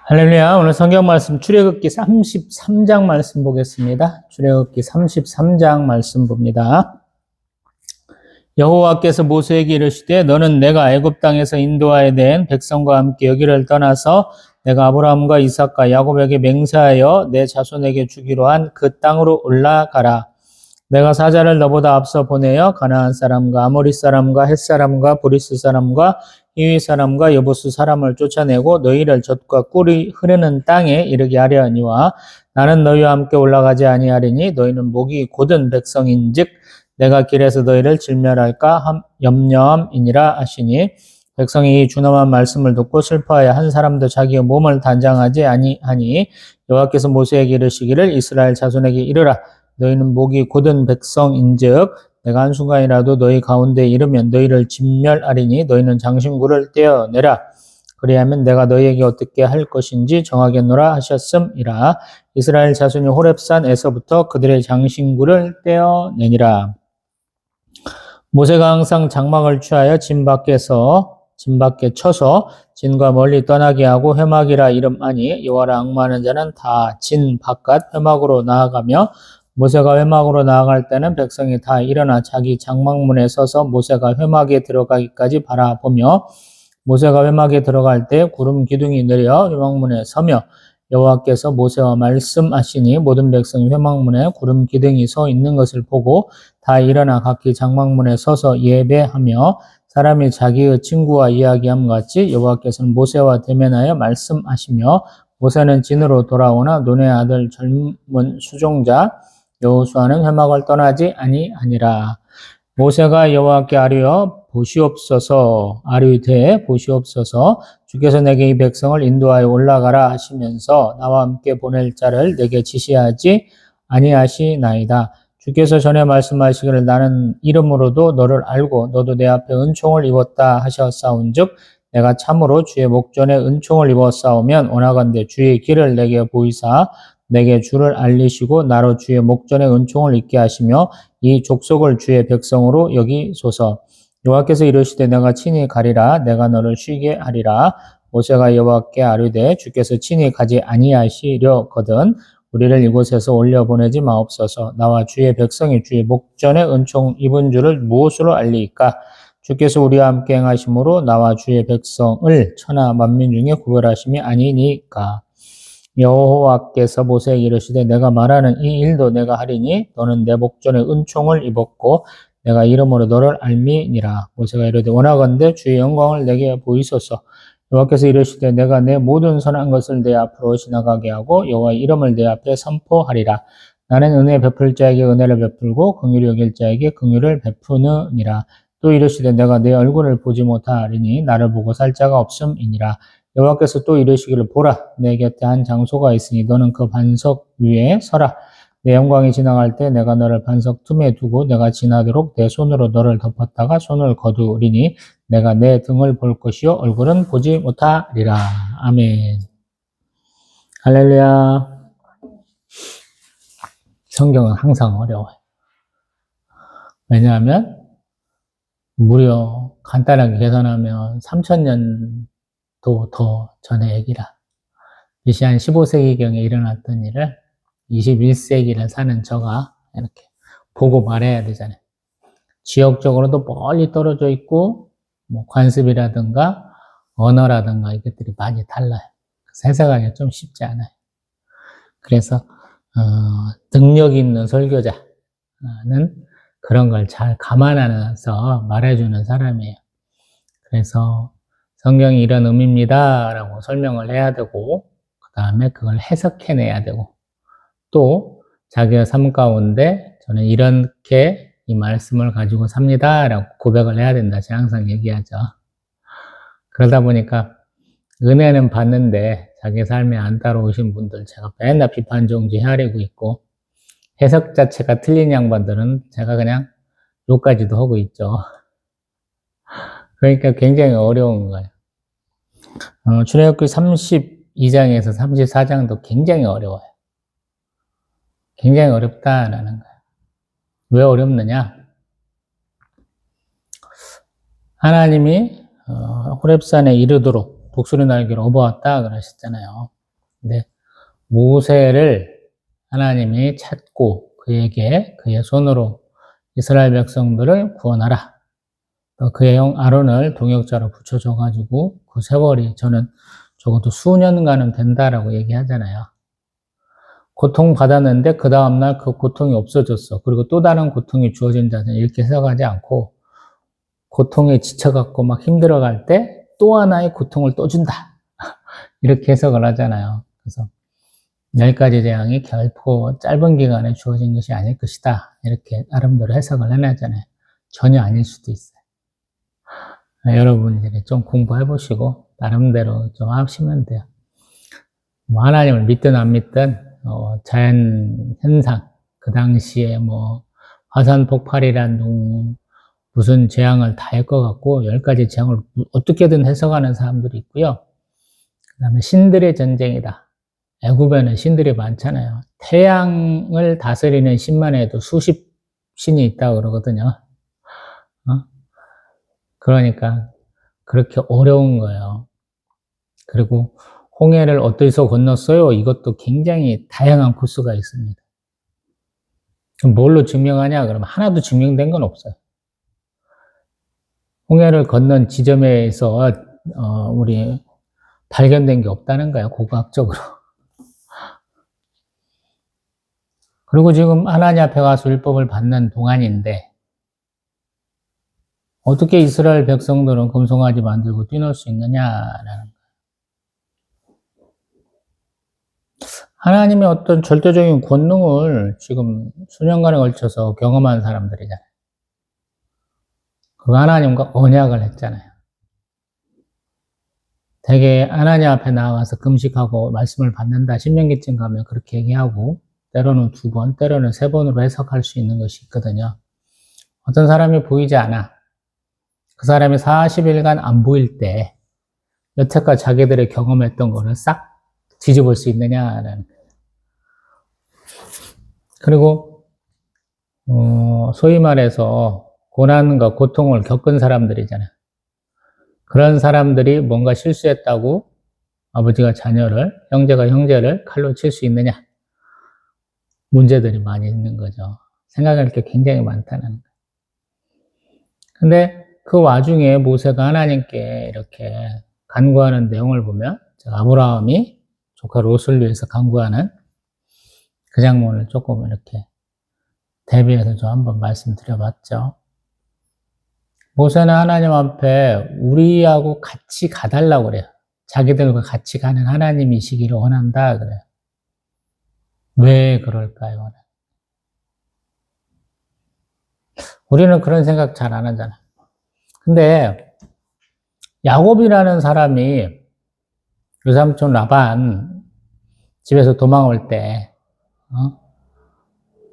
할렐루야. 오늘 성경 말씀 출애굽기 33장 말씀 보겠습니다. 출애굽기 33장 말씀 봅니다. 여호와께서 모세에게 이르시되 너는 내가 애굽 땅에서 인도하여 낸 백성과 함께 여기를 떠나서 내가 아브라함과 이삭과 야곱에게 맹세하여 내 자손에게 주기로 한 그 땅으로 올라가라. 내가 사자를 너보다 앞서 보내어 가나안 사람과 아모리 사람과 헷 사람과 브리스 사람과 히위 사람과 여부스 사람을 쫓아내고 너희를 젖과 꿀이 흐르는 땅에 이르게 하려니와 나는 너희와 함께 올라가지 아니하리니 너희는 목이 곧은 백성인즉 내가 길에서 너희를 질멸할까 염려함이니라 하시니 백성이 이 준엄한 말씀을 듣고 슬퍼하여 한 사람도 자기의 몸을 단장하지 아니하니 여호와께서 모세에게 이르시기를 이스라엘 자손에게 이르라 너희는 목이 곧은 백성인즉 내가 한순간이라도 너희 가운데 이르면 너희를 진멸하리니 너희는 장신구를 떼어내라. 그리하면 내가 너희에게 어떻게 할 것인지 정하겠노라 하셨음이라. 이스라엘 자손이 호렙산에서부터 그들의 장신구를 떼어내니라. 모세가 항상 장막을 취하여 진 밖에 쳐서 진과 멀리 떠나게 하고 회막이라 이름하니 여호와를 앙모하는 자는 다 진 바깥 회막으로 나아가며 모세가 회막으로 나아갈 때는 백성이 다 일어나 자기 장막문에 서서 모세가 회막에 들어가기까지 바라보며 모세가 회막에 들어갈 때 구름 기둥이 내려 회막문에 서며 여호와께서 모세와 말씀하시니 모든 백성이 회막문에 구름 기둥이 서 있는 것을 보고 다 일어나 각기 장막문에 서서 예배하며 사람이 자기의 친구와 이야기함 같이 여호와께서는 모세와 대면하여 말씀하시며 모세는 진으로 돌아오나 눈의 아들 젊은 수종자 여호수아는 회막을 떠나지 아니하니라. 모세가 여호와께 아뢰어 아뢰되 보시옵소서 주께서 내게 이 백성을 인도하여 올라가라 하시면서 나와 함께 보낼 자를 내게 지시하지 아니하시나이다. 주께서 전에 말씀하시기를 나는 이름으로도 너를 알고 너도 내 앞에 은총을 입었다 하셨사온즉 내가 참으로 주의 목전에 은총을 입었사오면 원하건대 주의 길을 내게 보이사 내게 주를 알리시고 나로 주의 목전에 은총을 입게 하시며 이 족속을 주의 백성으로 여기소서. 여호와께서 이르시되 내가 친히 가리라 내가 너를 쉬게 하리라. 모세가 여호와께 아뢰되 주께서 친히 가지 아니하시려거든 우리를 이곳에서 올려보내지 마옵소서. 나와 주의 백성이 주의 목전에 은총 입은 줄을 무엇으로 알리이까? 주께서 우리와 함께 행하심으로 나와 주의 백성을 천하 만민 중에 구별하심이 아니니까. 여호와께서 모세에게 이르시되 내가 말하는 이 일도 내가 하리니 너는 내 목전에 은총을 입었고 내가 이름으로 너를 알미니라. 모세가 이르되 원하건대 주의 영광을 내게 보이소서. 여호와께서 이르시되 내가 내 모든 선한 것을 내 앞으로 지나가게 하고 여호와의 이름을 내 앞에 선포하리라. 나는 은혜 베풀 자에게 은혜를 베풀고 긍휼히 여길 자에게 긍휼을 베푸느니라. 또 이르시되 내가 내 얼굴을 보지 못하리니 나를 보고 살 자가 없음이니라. 여호와께서 또 이르시기를 보라 내 곁에 한 장소가 있으니 너는 그 반석 위에 서라. 내 영광이 지나갈 때 내가 너를 반석 틈에 두고 내가 지나도록 내 손으로 너를 덮었다가 손을 거두리니 내가 내 등을 볼 것이요 얼굴은 보지 못하리라. 아멘. 할렐루야. 성경은 항상 어려워요. 왜냐하면 무려 간단하게 계산하면 3000년도 더 전의 얘기라. BC 한 15세기경에 일어났던 일을 21세기를 사는 저가 이렇게 보고 말해야 되잖아요. 지역적으로도 멀리 떨어져 있고 뭐 관습이라든가 언어라든가 이것들이 많이 달라요. 해석하기가 좀 쉽지 않아요. 그래서 능력 있는 설교자는 그런 걸 잘 감안하면서 말해주는 사람이에요. 그래서 성경이 이런 의미입니다 라고 설명을 해야 되고 그 다음에 그걸 해석해내야 되고 또 자기의 삶 가운데 저는 이렇게 이 말씀을 가지고 삽니다 라고 고백을 해야 된다. 제가 항상 얘기하죠. 그러다 보니까 은혜는 받는데 자기 삶에 안 따라오신 분들 제가 맨날 비판 정지 헤아리고 있고 해석 자체가 틀린 양반들은 제가 그냥 욕까지도 하고 있죠. 그러니까 굉장히 어려운 거예요. 출애굽기 32장에서 34장도 굉장히 어려워요. 굉장히 어렵다라는 거예요. 왜 어렵느냐? 하나님이 호렙산에 이르도록 독수리 날개를 업어왔다 그러셨잖아요. 근데 모세를 하나님이 찾고 그에게 그의 손으로 이스라엘 백성들을 구원하라. 또 그의 형 아론을 동역자로 붙여줘가지고 그 세월이 저는 적어도 수년간은 된다라고 얘기하잖아요. 고통받았는데 그 다음날 그 고통이 없어졌어. 그리고 또 다른 고통이 주어진다는 이렇게 해석하지 않고 고통에 지쳐갖고 막 힘들어갈 때 또 하나의 고통을 또 준다. 이렇게 해석을 하잖아요. 그래서 10가지 재앙이 결코 짧은 기간에 주어진 것이 아닐 것이다. 이렇게 나름대로 해석을 해놨잖아요. 전혀 아닐 수도 있어요. 여러분들이 좀 공부해 보시고 나름대로 좀 하시면 돼요. 뭐 하나님을 믿든 안 믿든 자연 현상, 그 당시에 뭐 화산 폭발이란 무슨 재앙을 다 할 것 같고 10가지 재앙을 어떻게든 해석하는 사람들이 있고요. 그 다음에 신들의 전쟁이다. 애굽에는 신들이 많잖아요. 태양을 다스리는 신만 해도 수십 신이 있다고 그러거든요. 그러니까 그렇게 어려운 거예요. 그리고 홍해를 어디서 건넜어요? 이것도 굉장히 다양한 코스가 있습니다. 그럼 뭘로 증명하냐? 그러면 하나도 증명된 건 없어요. 홍해를 건넌 지점에서 우리 발견된 게 없다는 거예요. 고고학적으로. 그리고 지금 하나님 앞에 가서 율법을 받는 동안인데 어떻게 이스라엘 백성들은 금송아지 만들고 뛰놀 수 있느냐라는 거예요. 하나님의 어떤 절대적인 권능을 지금 수년간에 걸쳐서 경험한 사람들이잖아요. 그 하나님과 언약을 했잖아요. 되게 하나님 앞에 나와서 금식하고 말씀을 받는다. 신명기쯤 가면 그렇게 얘기하고 때로는 2번, 때로는 3번으로 해석할 수 있는 것이 있거든요. 어떤 사람이 보이지 않아. 그 사람이 40일간 안 보일 때 여태까지 자기들이 경험했던 거를 싹 뒤집을 수 있느냐라는. 그리고 소위 말해서 고난과 고통을 겪은 사람들이잖아요. 그런 사람들이 뭔가 실수했다고 아버지가 자녀를, 형제가 형제를 칼로 칠 수 있느냐? 문제들이 많이 있는 거죠. 생각할 게 굉장히 많다는 거예요. 근데 그 와중에 모세가 하나님께 이렇게 간구하는 내용을 보면 아브라함이 조카 롯을 위해서 간구하는 그 장면을 조금 이렇게 대비해서 좀 한번 말씀드려봤죠. 모세는 하나님 앞에 우리하고 같이 가달라고 그래요. 자기들과 같이 가는 하나님이시기를 원한다 그래요. 왜 그럴까요? 우리는 그런 생각 잘 안 하잖아요. 근데 야곱이라는 사람이 외삼촌 라반 집에서 도망올 때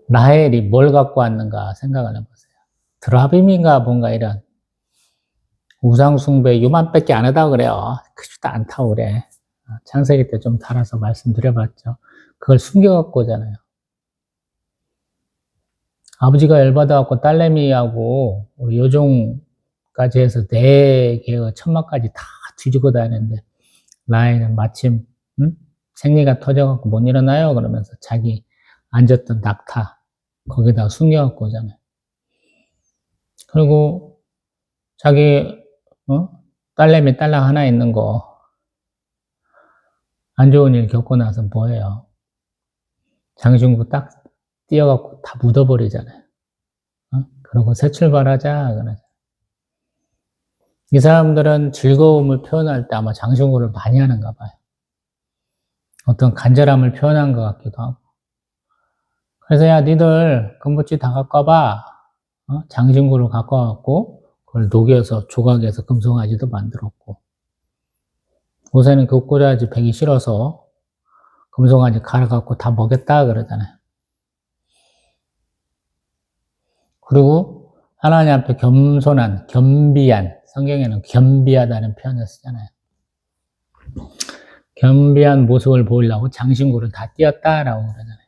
라헬이 뭘 갖고 왔는가 생각을 해보세요. 드라빔인가 뭔가 이런 우상숭배 요만밖에 안 하다고 그래요. 크지도 않다고 그래. 창세기 때 좀 달아서 말씀드려봤죠. 그걸 숨겨갖고 오잖아요. 아버지가 열받아갖고 딸내미하고 우리 요종까지 해서 4개의 천막까지 다 뒤지고 다니는데 라헬은 마침 생리가 터져갖고 못 일어나요 그러면서 자기 앉았던 낙타 거기다 숨겨갖고 오잖아요. 그리고 자기 딸내미 딸랑 하나 있는 거 안 좋은 일 겪고 나서 뭐해요? 장신구 딱 띄어갖고 다 묻어버리잖아요. 그리고 새 출발하자 그러죠. 이 사람들은 즐거움을 표현할 때 아마 장신구를 많이 하는가 봐요. 어떤 간절함을 표현한 것 같기도 하고. 그래서 야 니들 금붙지 다 갖고 와봐. 장신구를 갖고 와갖고 그걸 녹여서 조각해서 금송아지도 만들었고 모세는 그 꼬라지 베기 싫어서 금송아지 갈아갖고 다 먹였다 그러잖아요. 그리고 하나님 앞에 겸손한, 겸비한, 성경에는 겸비하다는 표현을 쓰잖아요. 겸비한 모습을 보이려고 장신구를 다 띄었다라고 그러잖아요.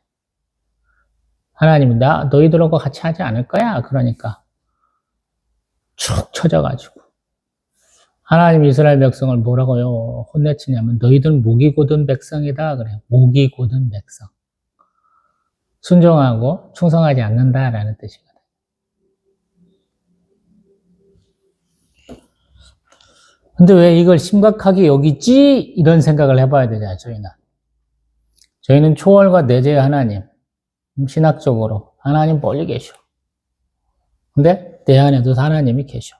하나님은 너희들하고 같이 하지 않을 거야. 그러니까 축 처져가지고 하나님 이스라엘 백성을 뭐라고요? 혼내치냐면 너희들 목이 곧은 백성이다 그래요. 목이 곧은 백성. 순종하고 충성하지 않는다라는 뜻이거든요. 근데 왜 이걸 심각하게 여기지? 이런 생각을 해봐야 되잖아요, 저희는. 저희는 초월과 내재의 하나님, 신학적으로 하나님 멀리 계셔. 근데 내 안에도 하나님이 계셔.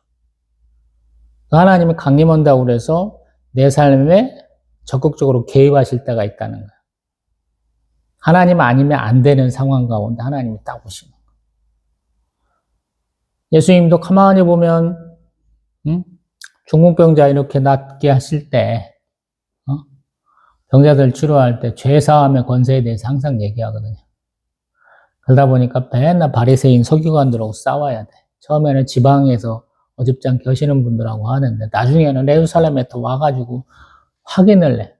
하나님이 강림한다고 그래서 내 삶에 적극적으로 개입하실 때가 있다는 거예요. 하나님 아니면 안 되는 상황 가운데 하나님이 딱 오시는 거예요. 예수님도 가만히 보면 중풍병자 이렇게 낫게 하실 때 병자들 치료할 때 죄사함의 권세에 대해서 항상 얘기하거든요. 그러다 보니까 맨날 바리새인 서기관들하고 싸워야 돼. 처음에는 지방에서 어줍지 하시는 분들하고 하는데 나중에는 예루살렘에 더 와가지고 확인을 해.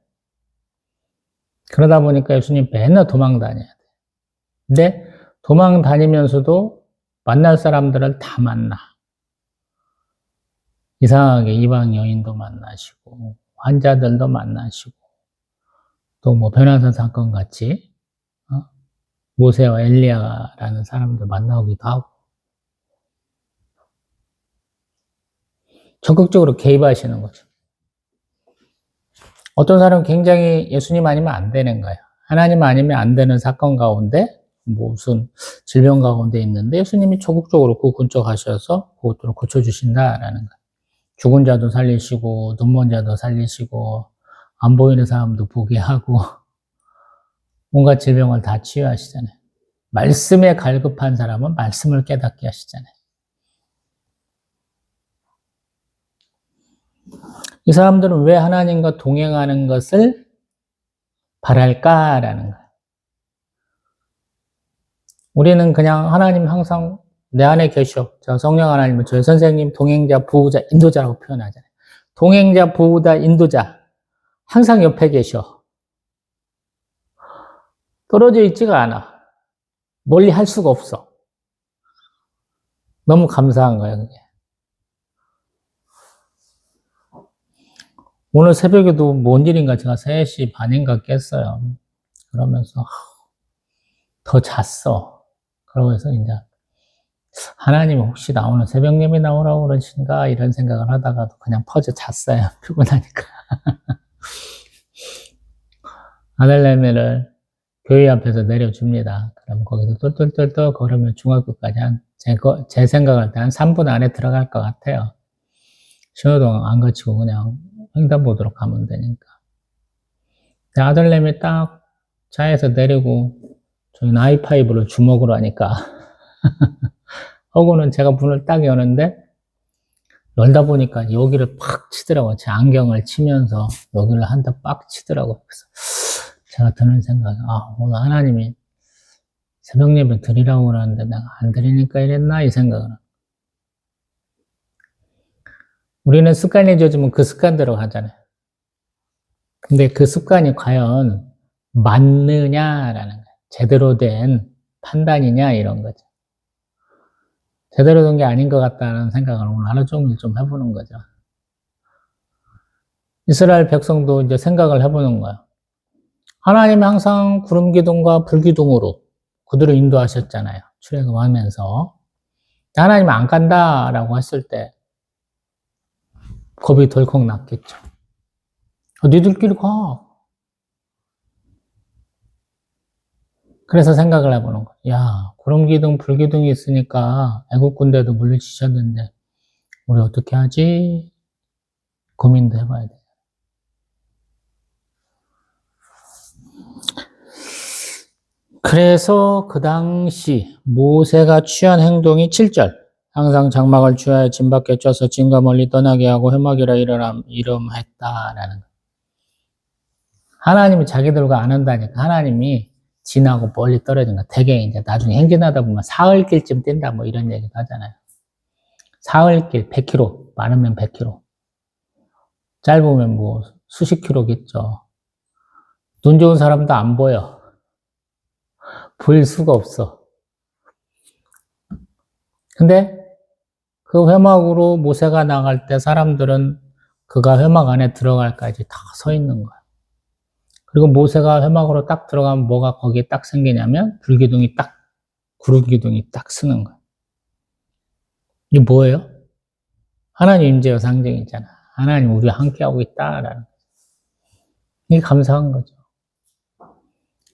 그러다 보니까 예수님 맨날 도망 다녀야 돼. 근데 도망 다니면서도 만날 사람들을 다 만나. 이상하게 이방 여인도 만나시고 환자들도 만나시고 또 뭐 변화산 사건 같이 모세와 엘리야라는 사람들 만나기도 하고 적극적으로 개입하시는 거죠. 어떤 사람은 굉장히 예수님 아니면 안 되는 거예요. 하나님 아니면 안 되는 사건 가운데 무슨 질병 가운데 있는데 예수님이 적극적으로 그 근처 가셔서 그것들을 고쳐주신다라는 거예요. 죽은 자도 살리시고 눈먼 자도 살리시고 안 보이는 사람도 보게 하고 온갖 질병을 다 치유하시잖아요. 말씀에 갈급한 사람은 말씀을 깨닫게 하시잖아요. 이 사람들은 왜 하나님과 동행하는 것을 바랄까라는 거예요. 우리는 그냥 하나님 항상 내 안에 계셔. 저 성령 하나님은 저희 선생님 동행자, 보호자, 인도자라고 표현하잖아요. 동행자, 보호자, 인도자 항상 옆에 계셔. 떨어져 있지가 않아. 멀리 할 수가 없어. 너무 감사한 거예요, 그게. 오늘 새벽에도 뭔 일인가 제가 3시 반인가 깼어요. 그러면서 더 잤어. 그러면서 이제 하나님 혹시 나 오늘 새벽 예배 나오라고 그러신가 이런 생각을 하다가도 그냥 퍼져 잤어요. 피곤하니까. 아들내미를 교회 앞에서 내려줍니다. 그럼 거기서 똘똘똘똘 걸으면 중학교까지 제 생각할 때 한 3분 안에 들어갈 것 같아요. 신호등 안 거치고 그냥 횡단보도로 가면 되니까. 아들내미 딱 차에서 내리고 저희는 i5를 주먹으로 하니까 하고는 제가 문을 딱 여는데 열다 보니까 여기를 팍 치더라고요. 제 안경을 치면서 여기를 한 대 빡 치더라고요. 그래서 제가 드는 생각이 오늘 하나님이 새벽 예배 드리라고 그러는데 내가 안 드리니까 이랬나 이 생각을. 우리는 습관이 젖으면 그 습관대로 하잖아요. 근데 그 습관이 과연 맞느냐라는 거예요. 제대로 된 판단이냐 이런 거죠. 제대로 된 게 아닌 것 같다는 생각을 오늘 하루 종일 좀 해보는 거죠. 이스라엘 백성도 이제 생각을 해보는 거예요. 하나님이 항상 구름 기둥과 불 기둥으로 그들을 인도하셨잖아요. 출애굽하면서. 하나님이 안 간다라고 했을 때 겁이 덜컥 났겠죠. 니들끼리 가. 그래서 생각을 해보는 거예요. 야, 구름 기둥, 불 기둥이 있으니까 애국 군대도 물리치셨는데 우리 어떻게 하지? 고민도 해봐야 돼요. 그래서 그 당시 모세가 취한 행동이 7절. 항상 장막을 취하여 진 밖에 쪄서 진과 멀리 떠나게 하고 회막이라 이름했다라는 거. 하나님이 자기들과 안 한다니까 하나님이 진하고 멀리 떨어진 거. 되게 이제 나중에 행진하다 보면 사흘길쯤 뛴다 뭐 이런 얘기도 하잖아요. 사흘길 100km, 많으면 100km. 짧으면 뭐 수십 킬로겠죠. 눈 좋은 사람도 안 보여. 보일 수가 없어. 근데 그 회막으로 모세가 나갈 때 사람들은 그가 회막 안에 들어갈까지 다 서 있는 거야. 그리고 모세가 회막으로 딱 들어가면 뭐가 거기에 딱 생기냐면 불기둥이 딱, 구름기둥이 딱 쓰는 거야. 이게 뭐예요? 하나님 임재의 상징이잖아. 하나님 우리와 함께하고 있다라는. 이게 감사한 거죠.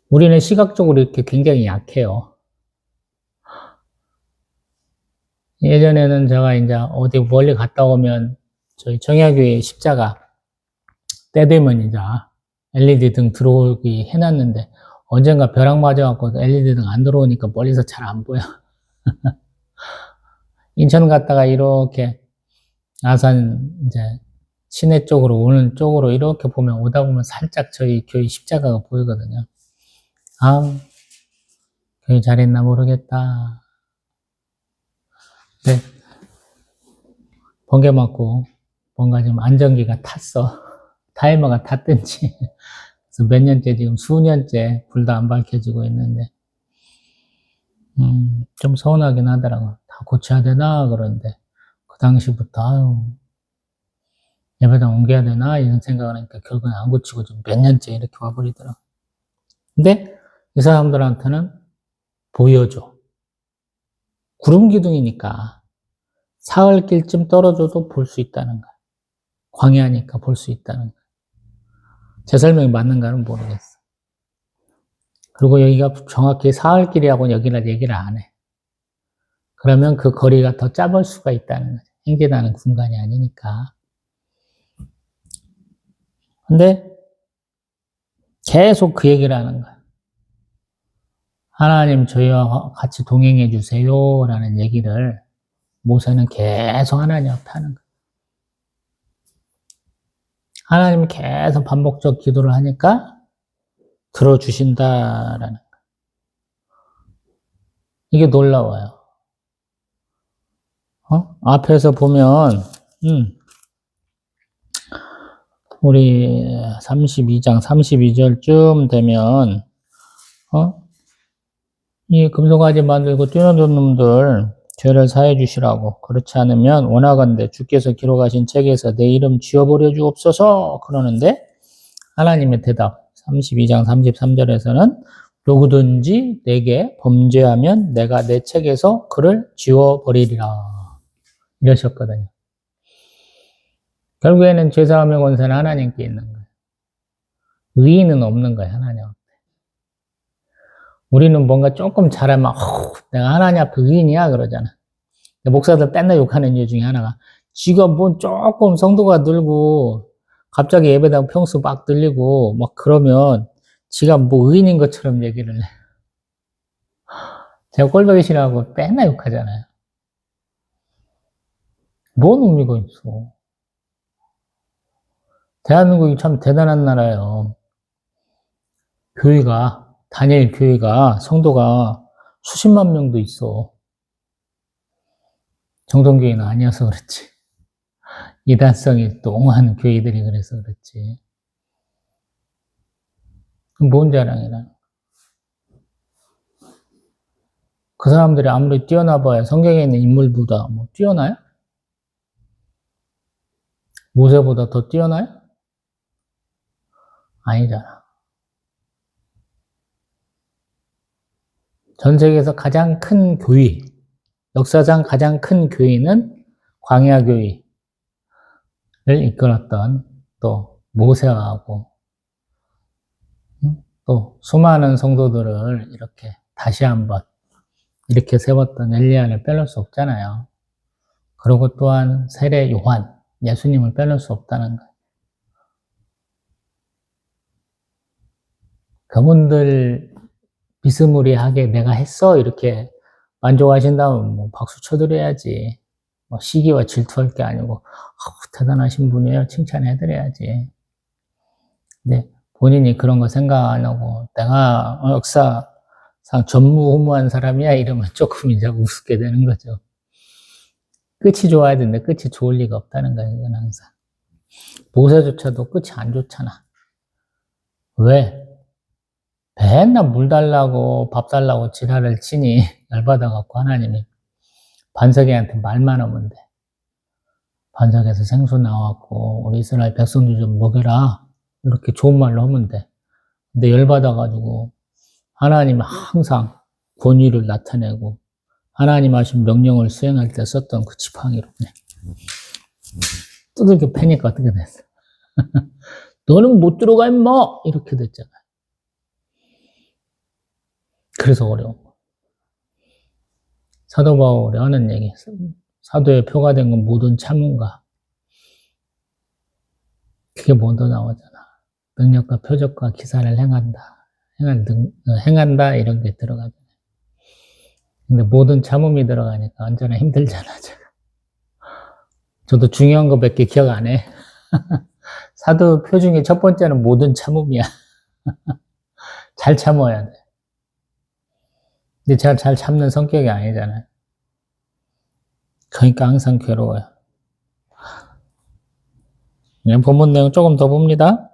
우리는 시각적으로 이렇게 굉장히 약해요. 예전에는 제가 이제 어디 멀리 갔다 오면 저희 정약교회 십자가 때 되면 이제 LED 등 들어오기 해놨는데 언젠가 벼락 맞아갖고 LED 등 안 들어오니까 멀리서 잘 안 보여. 인천 갔다가 이렇게 아산 이제 시내 쪽으로 오는 쪽으로 이렇게 보면 오다 보면 살짝 저희 교회 십자가가 보이거든요. 아, 교회 잘했나 모르겠다. 네. 번개 맞고 뭔가 좀 안전기가 탔어. 타이머가 탔든지. 그래서 몇 년째 지금 수년째 불도 안 밝혀지고 있는데 좀 서운하긴 하더라고. 다 고쳐야 되나 그러는데 그 당시부터 아유 예배당 옮겨야 되나 이런 생각을 하니까 결국엔 안 고치고 좀 몇 년째 이렇게 와버리더라고. 근데 이 사람들한테는 보여줘. 구름 기둥이니까 사흘길쯤 떨어져도 볼 수 있다는 거야. 광야니까 볼 수 있다는 거야. 제 설명이 맞는가는 모르겠어. 그리고 여기가 정확히 사흘길이라고 여기는 얘기를 안 해. 그러면 그 거리가 더 짧을 수가 있다는 거죠. 행진하는 공간이 아니니까. 근데 계속 그 얘기를 하는 거야. 하나님 저희와 같이 동행해 주세요 라는 얘기를 모세는 계속 하나님 앞에 하는 거야. 하나님이 계속 반복적 기도를 하니까 들어주신다라는 거야. 이게 놀라워요. 앞에서 보면 우리 32장 32절쯤 되면 이 금송아지 만들고 뛰어노는 놈들 죄를 사해 주시라고 그렇지 않으면 원하건대 주께서 기록하신 책에서 내 이름 지워버려 주옵소서 그러는데 하나님의 대답 32장 33절에서는 누구든지 내게 범죄하면 내가 내 책에서 그를 지워버리리라 이러셨거든요. 결국에는 죄사함의 권세는 하나님께 있는 거예요. 의인은 없는 거예요, 하나님 앞에. 우리는 뭔가 조금 잘하면 내가 하나님 앞에 의인이야 그러잖아. 목사들 맨날 욕하는 이유 중에 하나가 지가 뭐 조금 성도가 늘고 갑자기 예배당 평수 막 늘리고 막 그러면 지가 뭐 의인인 것처럼 얘기를 해. 제가 꼴보기 싫어하고 맨날 욕하잖아요. 뭔 의미가 있어. 대한민국이 참 대단한 나라예요. 교회가, 단일 교회가, 성도가 수십만 명도 있어. 정통교회는 아니어서 그렇지. 이단성이 똥한 교회들이 그래서 그렇지. 그럼 뭔 자랑이라. 그 사람들이 아무리 뛰어나봐야 성경에 있는 인물보다 뭐 뛰어나요? 모세보다 더 뛰어나요? 아니잖아. 전 세계에서 가장 큰 교회, 역사상 가장 큰 교회는 광야교회를 이끌었던 또 모세하고 또 수많은 성도들을 이렇게 다시 한번 이렇게 세웠던 엘리야를 빼놓을 수 없잖아요. 그리고 또한 세례 요한, 예수님을 빼놓을 수 없다는 거예요. 그분들 비스무리하게 내가 했어 이렇게 만족하신다면 뭐 박수 쳐드려야지. 뭐 시기와 질투할 게 아니고 대단하신 분이에요. 칭찬해드려야지. 근데 본인이 그런 거 생각 안 하고 내가 역사상 전무후무한 사람이야 이러면 조금 이제 우습게 되는 거죠. 끝이 좋아야 되는데 끝이 좋을 리가 없다는 거예요. 이건 항상. 모세조차도 끝이 안 좋잖아. 왜? 맨날 물 달라고 밥 달라고 지랄을 치니 열받아갖고 하나님이 반석이한테 말만 하면 돼. 반석에서 생수 나왔고 우리 이스라엘 백성들 좀 먹여라. 이렇게 좋은 말로 하면 돼. 근데 열받아가지고 하나님은 항상 권위를 나타내고 하나님 하신 명령을 수행할 때 썼던 그 지팡이로 그냥 두들겨 패니까 어떻게 됐어? 너는 못 들어가 임마! 이렇게 됐잖아. 그래서 어려운 거야. 사도 바울이 하는 얘기, 사도의 표가 된 건 모든 참음과 그게 먼저 나오잖아. 능력과 표적과 기사를 행한다 이런 게 들어가잖아. 근데 모든 참음이 들어가니까 언제나 힘들잖아. 저도 중요한 거 몇 개 기억 안 해. 사도표 중에 첫 번째는 모든 참음이야. 잘 참아야 돼. 근데 제가 잘 참는 성격이 아니잖아요. 그러니까 항상 괴로워요. 그냥 본문 내용 조금 더 봅니다.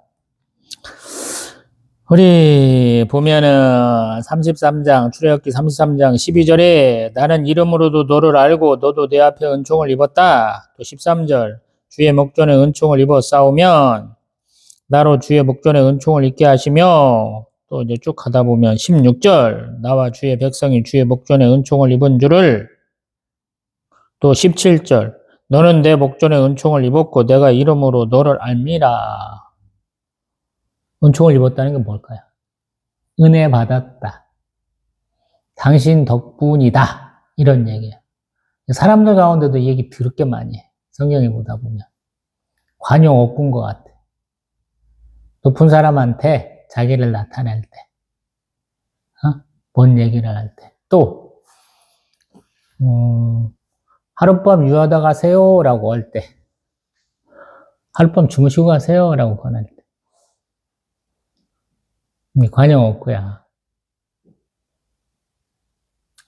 우리 보면은 33장 출애굽기 33장 12절에 나는 이름으로도 너를 알고 너도 내 앞에 은총을 입었다. 또 13절 주의 목전에 은총을 입어 싸우면 나로 주의 목전에 은총을 입게 하시며 또 이제 쭉 가다 보면 16절 나와 주의 백성이 주의 목전에 은총을 입은 줄을 또 17절 너는 내 목전에 은총을 입었고 내가 이름으로 너를 알미라. 은총을 입었다는 게 뭘까요? 은혜 받았다. 당신 덕분이다. 이런 얘기예요. 사람들 가운데도 이 얘기 더럽게 많이 해. 성경에 보다 보면. 관용 없군 것 같아. 높은 사람한테 자기를 나타낼 때. 뭔 얘기를 할 때. 또 하룻밤 유하다 가세요 라고 할 때. 하룻밤 주무시고 가세요 라고 권할 때. 관용 없고야.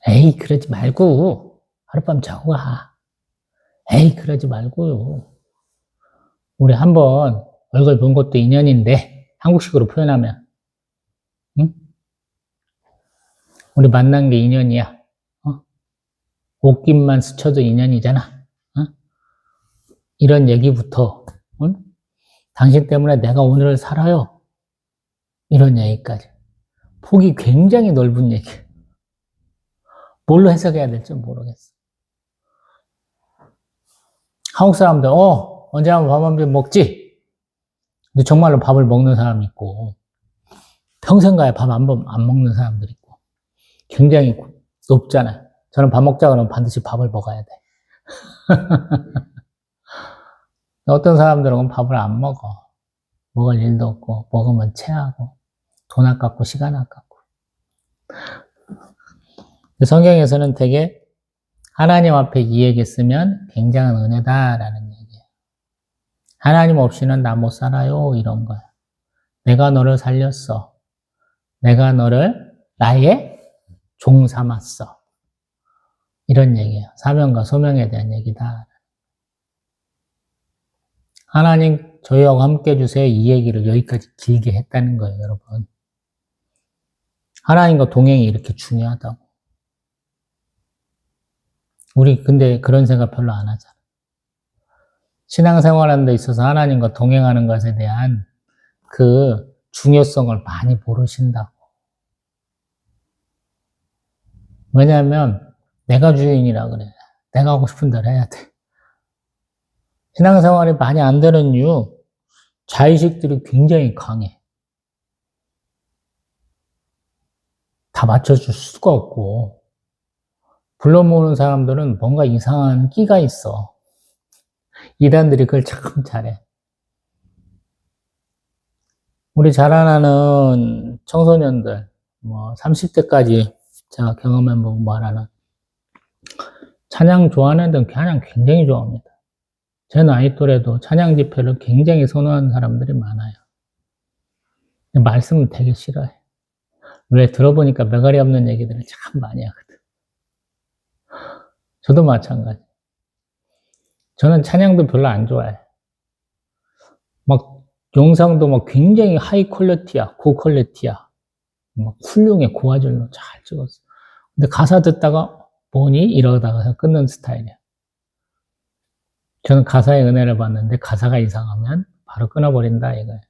에이 그러지 말고 하룻밤 자고 가. 에이 그러지 말고요. 우리 한번 얼굴 본 것도 인연인데 한국식으로 표현하면 응? 우리 만난 게 인연이야. 옷깃만 스쳐도 인연이잖아. 이런 얘기부터 당신 때문에 내가 오늘을 살아요. 이런 얘기까지. 폭이 굉장히 넓은 얘기. 뭘로 해석해야 될지 모르겠어. 한국 사람들 언제 한번 밥 한 번 먹지? 근데 정말로 밥을 먹는 사람이 있고 평생 가야 밥 안 먹는 사람들이 있고 굉장히 높잖아요. 저는 밥 먹자 그러면 반드시 밥을 먹어야 돼. 어떤 사람들은 밥을 안 먹어. 먹을 일도 없고 먹으면 체하고 돈 아깝고 시간 아깝고. 성경에서는 되게 하나님 앞에 이 얘기 쓰면 굉장한 은혜다라는 얘기예요. 하나님 없이는 나 못 살아요 이런 거야. 내가 너를 살렸어. 내가 너를 나의 종 삼았어. 이런 얘기예요. 사명과 소명에 대한 얘기다. 하나님 저희하고 함께 해주세요. 이 얘기를 여기까지 길게 했다는 거예요, 여러분. 하나님과 동행이 이렇게 중요하다고. 우리 근데 그런 생각 별로 안 하잖아. 신앙생활하는 데 있어서 하나님과 동행하는 것에 대한 그 중요성을 많이 모르신다고. 왜냐하면 내가 주인이라 그래. 내가 하고 싶은 대로 해야 돼. 신앙생활이 많이 안 되는 이유, 자의식들이 굉장히 강해. 다 맞춰줄 수가 없고, 불러 모으는 사람들은 뭔가 이상한 끼가 있어. 이단들이 그걸 참 잘해. 우리 자라나는 청소년들, 30대까지 제가 경험해보고 말하는 찬양 좋아하는 애들은 찬양 굉장히 좋아합니다. 제 나이 또래도 찬양 집회를 굉장히 선호하는 사람들이 많아요. 말씀을 되게 싫어해. 왜 들어보니까 매가리 없는 얘기들을 참 많이 하거든. 저도 마찬가지. 저는 찬양도 별로 안 좋아해. 막 영상도 막 굉장히 하이 퀄리티야, 고 퀄리티야. 막 훌륭해, 고화질로 잘 찍었어. 근데 가사 듣다가 뭐니? 이러다가 끊는 스타일이야. 저는 가사의 은혜를 받는데 가사가 이상하면 바로 끊어버린다 이거예요.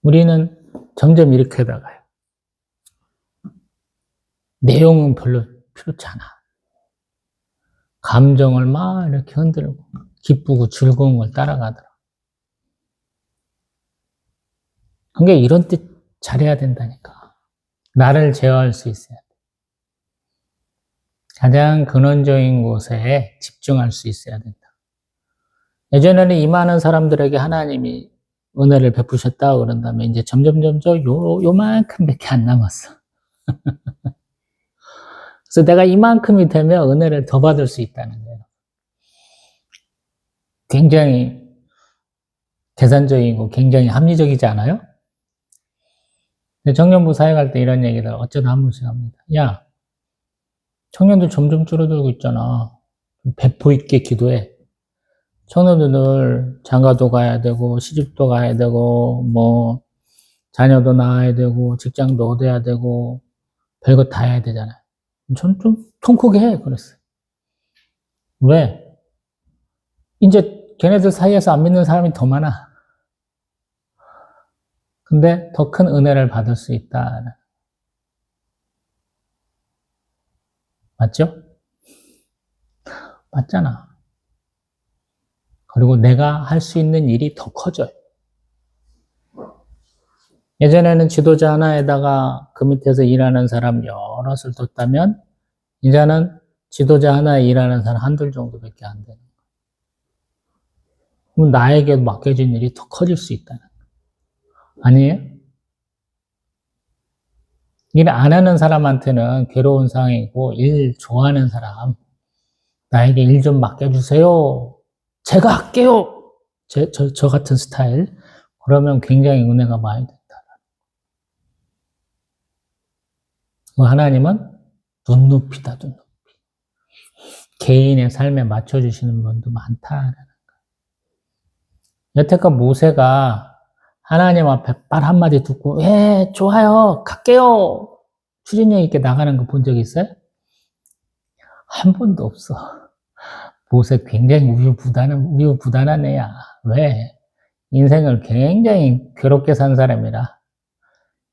우리는 점점 이렇게 나가요. 내용은 별로 필요치 않아. 감정을 막 이렇게 흔들고 기쁘고 즐거운 걸 따라가더라. 그게 이런 뜻 잘해야 된다니까. 나를 제어할 수 있어야 돼. 가장 근원적인 곳에 집중할 수 있어야 된다. 예전에는 이 많은 사람들에게 하나님이 은혜를 베푸셨다 그런다면 이제 점점 요만큼밖에 안 남았어. 그래서 내가 이만큼이 되면 은혜를 더 받을 수 있다는 거예요. 굉장히 계산적이고 굉장히 합리적이지 않아요? 청년부 사회 갈 때 이런 얘기를 어쩌다 한 번씩 합니다. 야, 청년들 점점 줄어들고 있잖아. 배포 있게 기도해. 청년들 장가도 가야 되고 시집도 가야 되고 뭐 자녀도 낳아야 되고 직장도 얻어야 되고 별거 다 해야 되잖아요. 전 좀 통 크게 해 그랬어요. 왜? 이제 걔네들 사이에서 안 믿는 사람이 더 많아. 근데 더 큰 은혜를 받을 수 있다. 맞죠? 맞잖아. 그리고 내가 할 수 있는 일이 더 커져요. 예전에는 지도자 하나에다가 그 밑에서 일하는 사람 여럿을 뒀다면 이제는 지도자 하나에 일하는 사람 한둘 정도밖에 안 되는 거예요. 그럼 나에게 맡겨진 일이 더 커질 수 있다는 거예요. 아니에요? 일 안 하는 사람한테는 괴로운 상황이고 일 좋아하는 사람 나에게 일 좀 맡겨주세요. 제가 할게요. 저 같은 스타일. 그러면 굉장히 은혜가 많이 된다. 하나님은 눈높이다, 눈높이. 개인의 삶에 맞춰주시는 분도 많다라는 거예요. 여태껏 모세가 하나님 앞에 말 한마디 듣고, 예, 좋아요, 갈게요. 추진력 있게 나가는 거 본 적 있어요? 한 번도 없어. 모세 굉장히 우유부단한 애야. 왜? 인생을 굉장히 괴롭게 산 사람이라.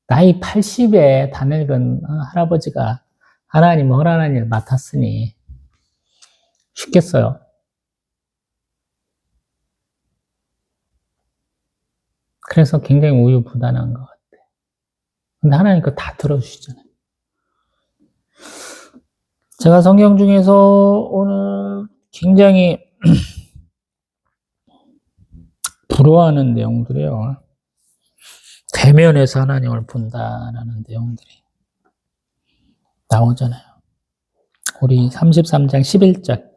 나이 80에 다 늙은 할아버지가 하나님 허락한 일 맡았으니 쉽겠어요. 그래서 굉장히 우유부단한 것 같아. 근데 하나님 그거 다 들어주시잖아요. 제가 성경 중에서 오늘 굉장히 부러워하는 내용들이에요. 대면에서 하나님을 본다라는 내용들이 나오잖아요. 우리 33장 11절.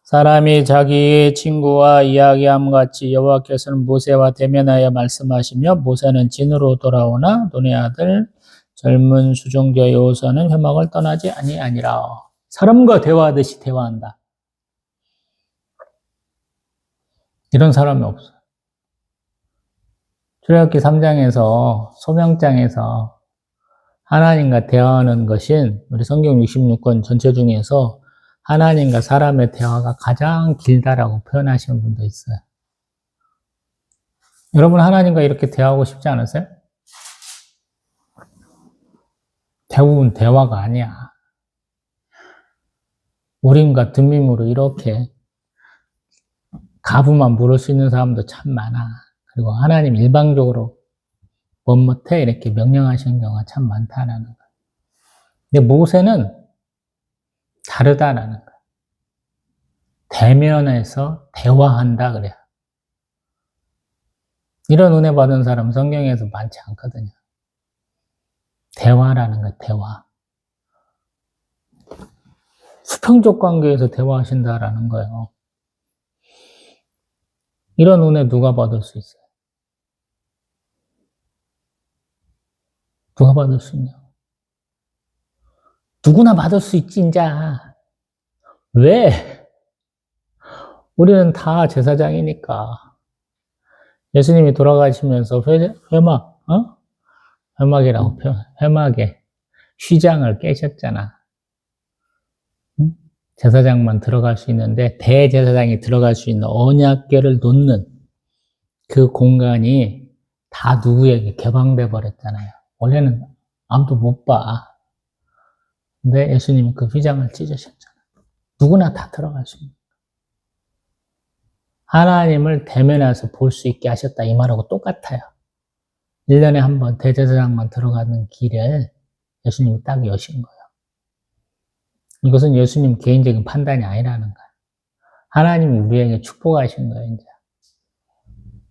사람이 자기 친구와 이야기함 같이 여호와께서는 모세와 대면하여 말씀하시며 모세는 진으로 돌아오나 눈의 아들 젊은 수종자 여호수아는 회막을 떠나지 아니하니라. 사람과 대화하듯이 대화한다. 이런 사람이 없어요. 출애굽기 3장에서 소명장에서 하나님과 대화하는 것인 우리 성경 66권 전체 중에서 하나님과 사람의 대화가 가장 길다라고 표현하시는 분도 있어요. 여러분 하나님과 이렇게 대화하고 싶지 않으세요? 대부분 대화가 아니야. 우림과 듬밈으로 이렇게 가부만 물을 수 있는 사람도 참 많아. 그리고 하나님 일방적으로 못해 이렇게 명령하시는 경우가 참 많다라는 거예요. 근데 모세는 다르다라는 거예요. 대면에서 대화한다 그래요. 이런 은혜 받은 사람 성경에서 많지 않거든요. 대화라는 거예요. 대화. 수평적 관계에서 대화하신다라는 거예요. 이런 은혜 누가 받을 수 있어요? 누가 받을 수 있냐? 누구나 받을 수 있지, 인자. 왜? 우리는 다 제사장이니까. 예수님이 돌아가시면서 회막, 회막이라고 회막에 휘장을 깨셨잖아. 응? 제사장만 들어갈 수 있는데 대제사장이 들어갈 수 있는 언약궤를 놓는 그 공간이 다 누구에게 개방돼 버렸잖아요. 원래는 아무도 못 봐. 근데 예수님이 그 휘장을 찢으셨잖아요. 누구나 다 들어갈 수 있는. 하나님을 대면해서 볼 수 있게 하셨다 이 말하고 똑같아요. 1년에 한 번 대제사장만 들어가는 길을 예수님이 딱 여신 거예요. 이것은 예수님 개인적인 판단이 아니라는 거예요. 하나님이 우리에게 축복하신 거예요, 이제.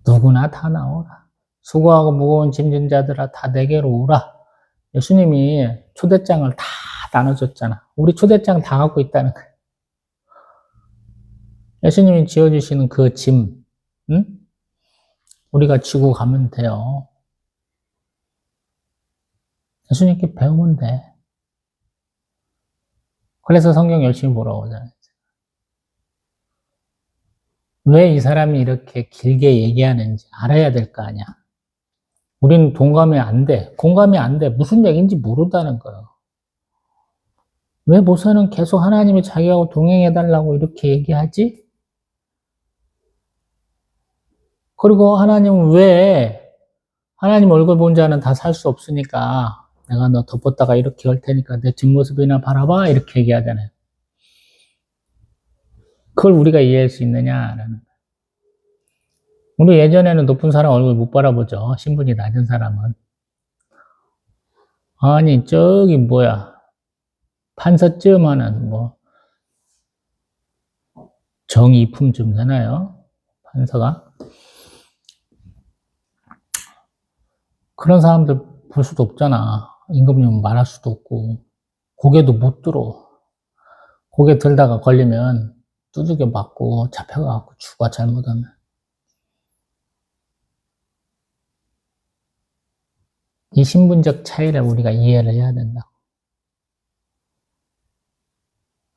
누구나 다 나오라. 수고하고 무거운 짐진 자들아 다 내게로 오라. 예수님이 초대장을 다 나눠줬잖아. 우리 초대장 다 갖고 있다는 거예요. 예수님이 지어주시는 그 짐, 응? 우리가 지고 가면 돼요. 예수님께 배우면 돼. 그래서 성경 열심히 보라고 하잖아요. 왜 이 사람이 이렇게 길게 얘기하는지 알아야 될 거 아니야. 우리는 동감이 안 돼. 공감이 안 돼. 무슨 얘기인지 모른다는 거예요. 왜 모세는 계속 하나님이 자기하고 동행해달라고 이렇게 얘기하지? 그리고 하나님은 왜 하나님 얼굴 본 자는 다 살 수 없으니까 내가 너 덮었다가 이렇게 할 테니까 내 뒷모습이나 바라봐 이렇게 얘기하잖아요. 그걸 우리가 이해할 수 있느냐라는. 우리 예전에는 높은 사람 얼굴 못 바라보죠. 신분이 낮은 사람은. 아니 저기 뭐야 판서쯤 하는 뭐 정이품쯤 되나요? 판서가. 그런 사람들 볼 수도 없잖아. 임금님 말할 수도 없고 고개도 못 들어. 고개 들다가 걸리면 두들겨 맞고 잡혀가고 죽어 잘못하면. 이 신분적 차이를 우리가 이해를 해야 된다.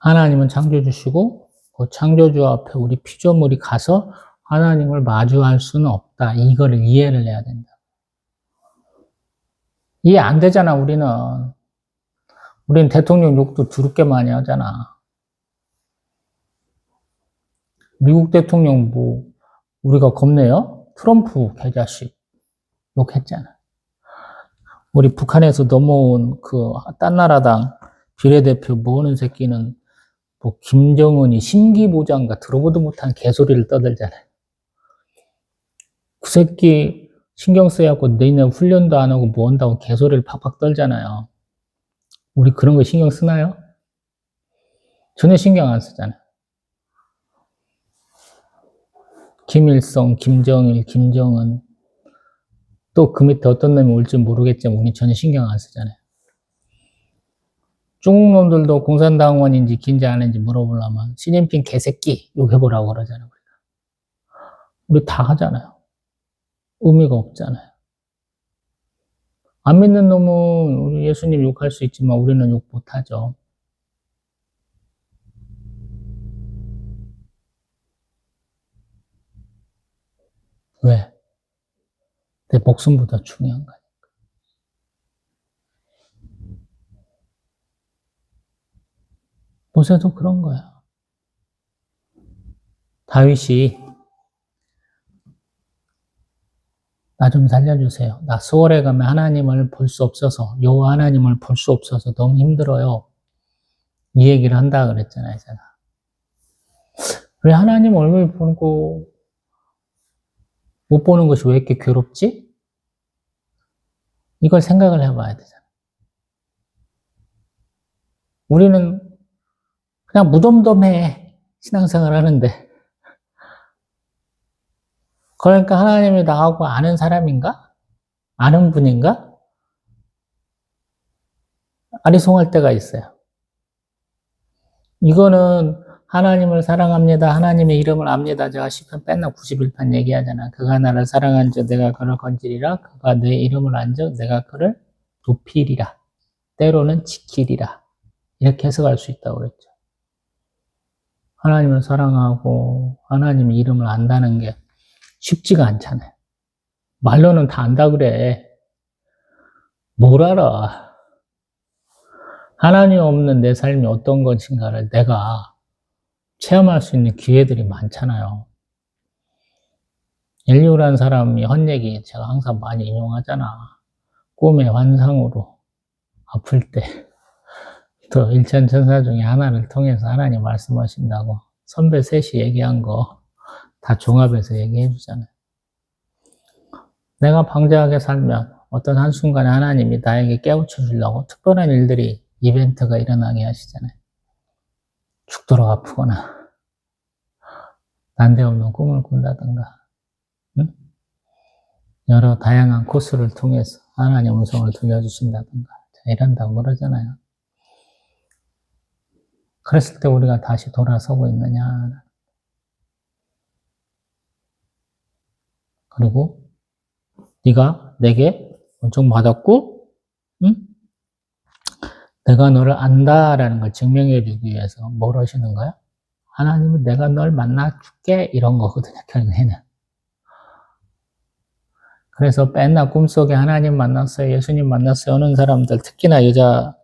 하나님은 창조주시고 그 창조주 앞에 우리 피조물이 가서 하나님을 마주할 수는 없다. 이거를 이해를 해야 된다. 이해 안 되잖아 우리는. 우리는 대통령 욕도 더럽게 많이 하잖아. 미국 대통령 뭐 우리가 겁내요? 트럼프 개자식 욕했잖아. 우리 북한에서 넘어온 그 딴 나라당 비례대표 뭐하는 새끼는 뭐 김정은이 심기보장가 들어보도 못한 개소리를 떠들잖아요. 그 새끼 신경 써갖고 너희네 훈련도 안 하고 뭐 한다고 개소리를 팍팍 떨잖아요. 우리 그런 거 신경 쓰나요? 전혀 신경 안 쓰잖아요. 김일성, 김정일, 김정은 또 그 밑에 어떤 놈이 올지 모르겠지만 우리 전혀 신경 안 쓰잖아요. 중국 놈들도 공산당원인지 긴지 아닌지 물어보려면 시진핑 개새끼 욕해보라고 그러잖아요. 우리 다 하잖아요. 의미가 없잖아요. 안 믿는 놈은 우리 예수님 욕할 수 있지만 우리는 욕 못하죠. 왜? 내 목숨보다 중요한 거니까. 모세도 그런 거야. 다윗이 나 좀 살려주세요. 나 수월에 가면 하나님을 볼 수 없어서 여호와 하나님을 볼 수 없어서 너무 힘들어요. 이 얘기를 한다 그랬잖아요. 제가. 왜 하나님 얼굴 보고 못 보는 것이 왜 이렇게 괴롭지? 이걸 생각을 해봐야 되잖아. 우리는 그냥 무덤덤해 신앙생활 하는데 그러니까 하나님이 나하고 아는 사람인가? 아는 분인가? 아리송할 때가 있어요. 이거는 하나님을 사랑합니다. 하나님의 이름을 압니다. 제가 10편 맨날 91편 얘기하잖아. 그가 나를 사랑한 적 내가 그를 건지리라. 그가 내 이름을 안 적 내가 그를 높이리라. 때로는 지키리라. 이렇게 해석할 수 있다고 그랬죠. 하나님을 사랑하고 하나님의 이름을 안다는 게 쉽지가 않잖아요. 말로는 다 안다 그래. 뭘 알아? 하나님 없는 내 삶이 어떤 것인가를 내가 체험할 수 있는 기회들이 많잖아요. 엘리후라는 사람이 한 얘기 제가 항상 많이 인용하잖아. 꿈의 환상으로 아플 때 또 일천천사 중에 하나를 통해서 하나님 말씀하신다고 선배 셋이 얘기한 거 다 종합해서 얘기해 주잖아요. 내가 방자하게 살면 어떤 한순간에 하나님이 나에게 깨우쳐 주려고 특별한 일들이 이벤트가 일어나게 하시잖아요. 죽도록 아프거나 난데없는 꿈을 꾼다든가 응? 여러 다양한 코스를 통해서 하나님 음성을 들려주신다든가 이런다고 그러잖아요. 그랬을 때 우리가 다시 돌아서고 있느냐. 그리고 네가 내게 은총 받았고 응? 내가 너를 안다라는 걸 증명해 주기 위해서 뭘 하시는 거야? 하나님은 내가 널 만나줄게 이런 거거든요. 결국에는. 그래서 맨날 꿈속에 하나님 만났어요, 예수님 만났어요 하는 사람들, 특히나 여자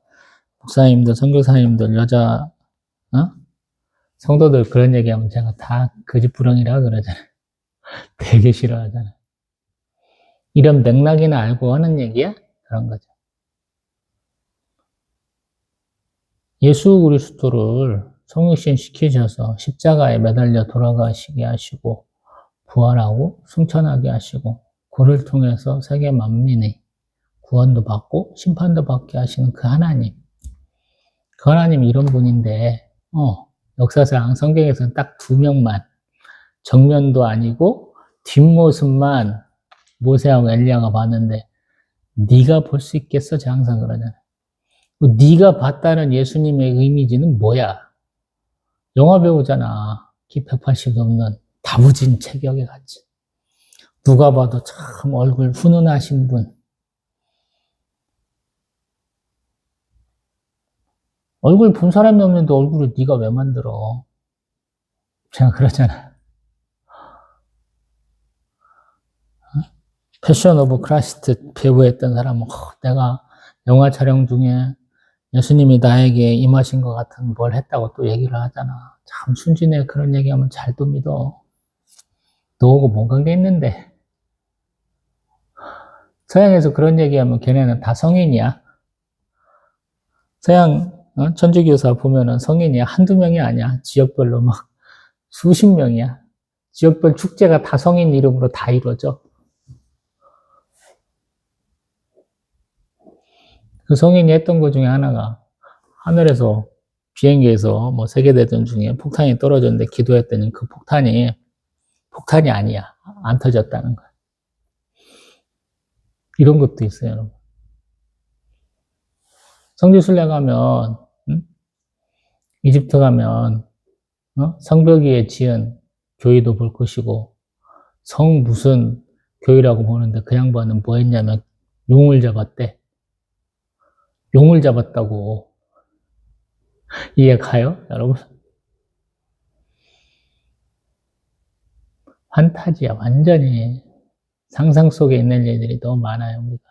목사님들, 선교사님들, 여자 성도들 그런 얘기하면 제가 다 거짓부렁이라 그러잖아요. 되게 싫어하잖아요. 이런 맥락이나 알고 하는 얘기야? 그런 거죠. 예수 그리스도를 성육신 시키셔서 십자가에 매달려 돌아가시게 하시고 부활하고 승천하게 하시고 그를 통해서 세계 만민이 구원도 받고 심판도 받게 하시는 그 하나님. 그 하나님 이런 분인데 역사상 성경에서는 딱 2명만 정면도 아니고 뒷모습만 모세하고 엘리야가 봤는데 네가 볼 수 있겠어? 제가 항상 그러잖아요. 네가 봤다는 예수님의 이미지는 뭐야? 영화 배우잖아. 키 180 넘는 다부진 체격에 같이. 누가 봐도 참 얼굴 훈훈하신 분. 얼굴 본 사람이 없는데 얼굴을 네가 왜 만들어? 제가 그러잖아요. 패션 오브 크라이스트 배우했던 사람은 내가 영화 촬영 중에 예수님이 나에게 임하신 것 같은 뭘 했다고 또 얘기를 하잖아. 참 순진해. 그런 얘기하면 잘도 믿어. 너하고 뭔 관계 있는데. 서양에서 그런 얘기하면 걔네는 다 성인이야. 서양 천주교사 보면은 성인이 한두 명이 아니야. 지역별로 막 수십 명이야. 지역별 축제가 다 성인 이름으로 다 이루어져. 그 성인이 했던 것 중에 하나가 하늘에서 비행기에서 뭐 세계대전 중에 폭탄이 떨어졌는데 기도했더니 그 폭탄이 아니야. 안 터졌다는 거야. 이런 것도 있어요, 여러분. 성지순례 가면, 이집트 가면, 성벽 위에 지은 교회도 볼 것이고, 성 무슨 교회라고 보는데 그 양반은 뭐 했냐면, 용을 잡았대. 용을 잡았다고. 이해 가요, 여러분? 판타지야, 완전히. 상상 속에 있는 일들이 너무 많아요, 우리가.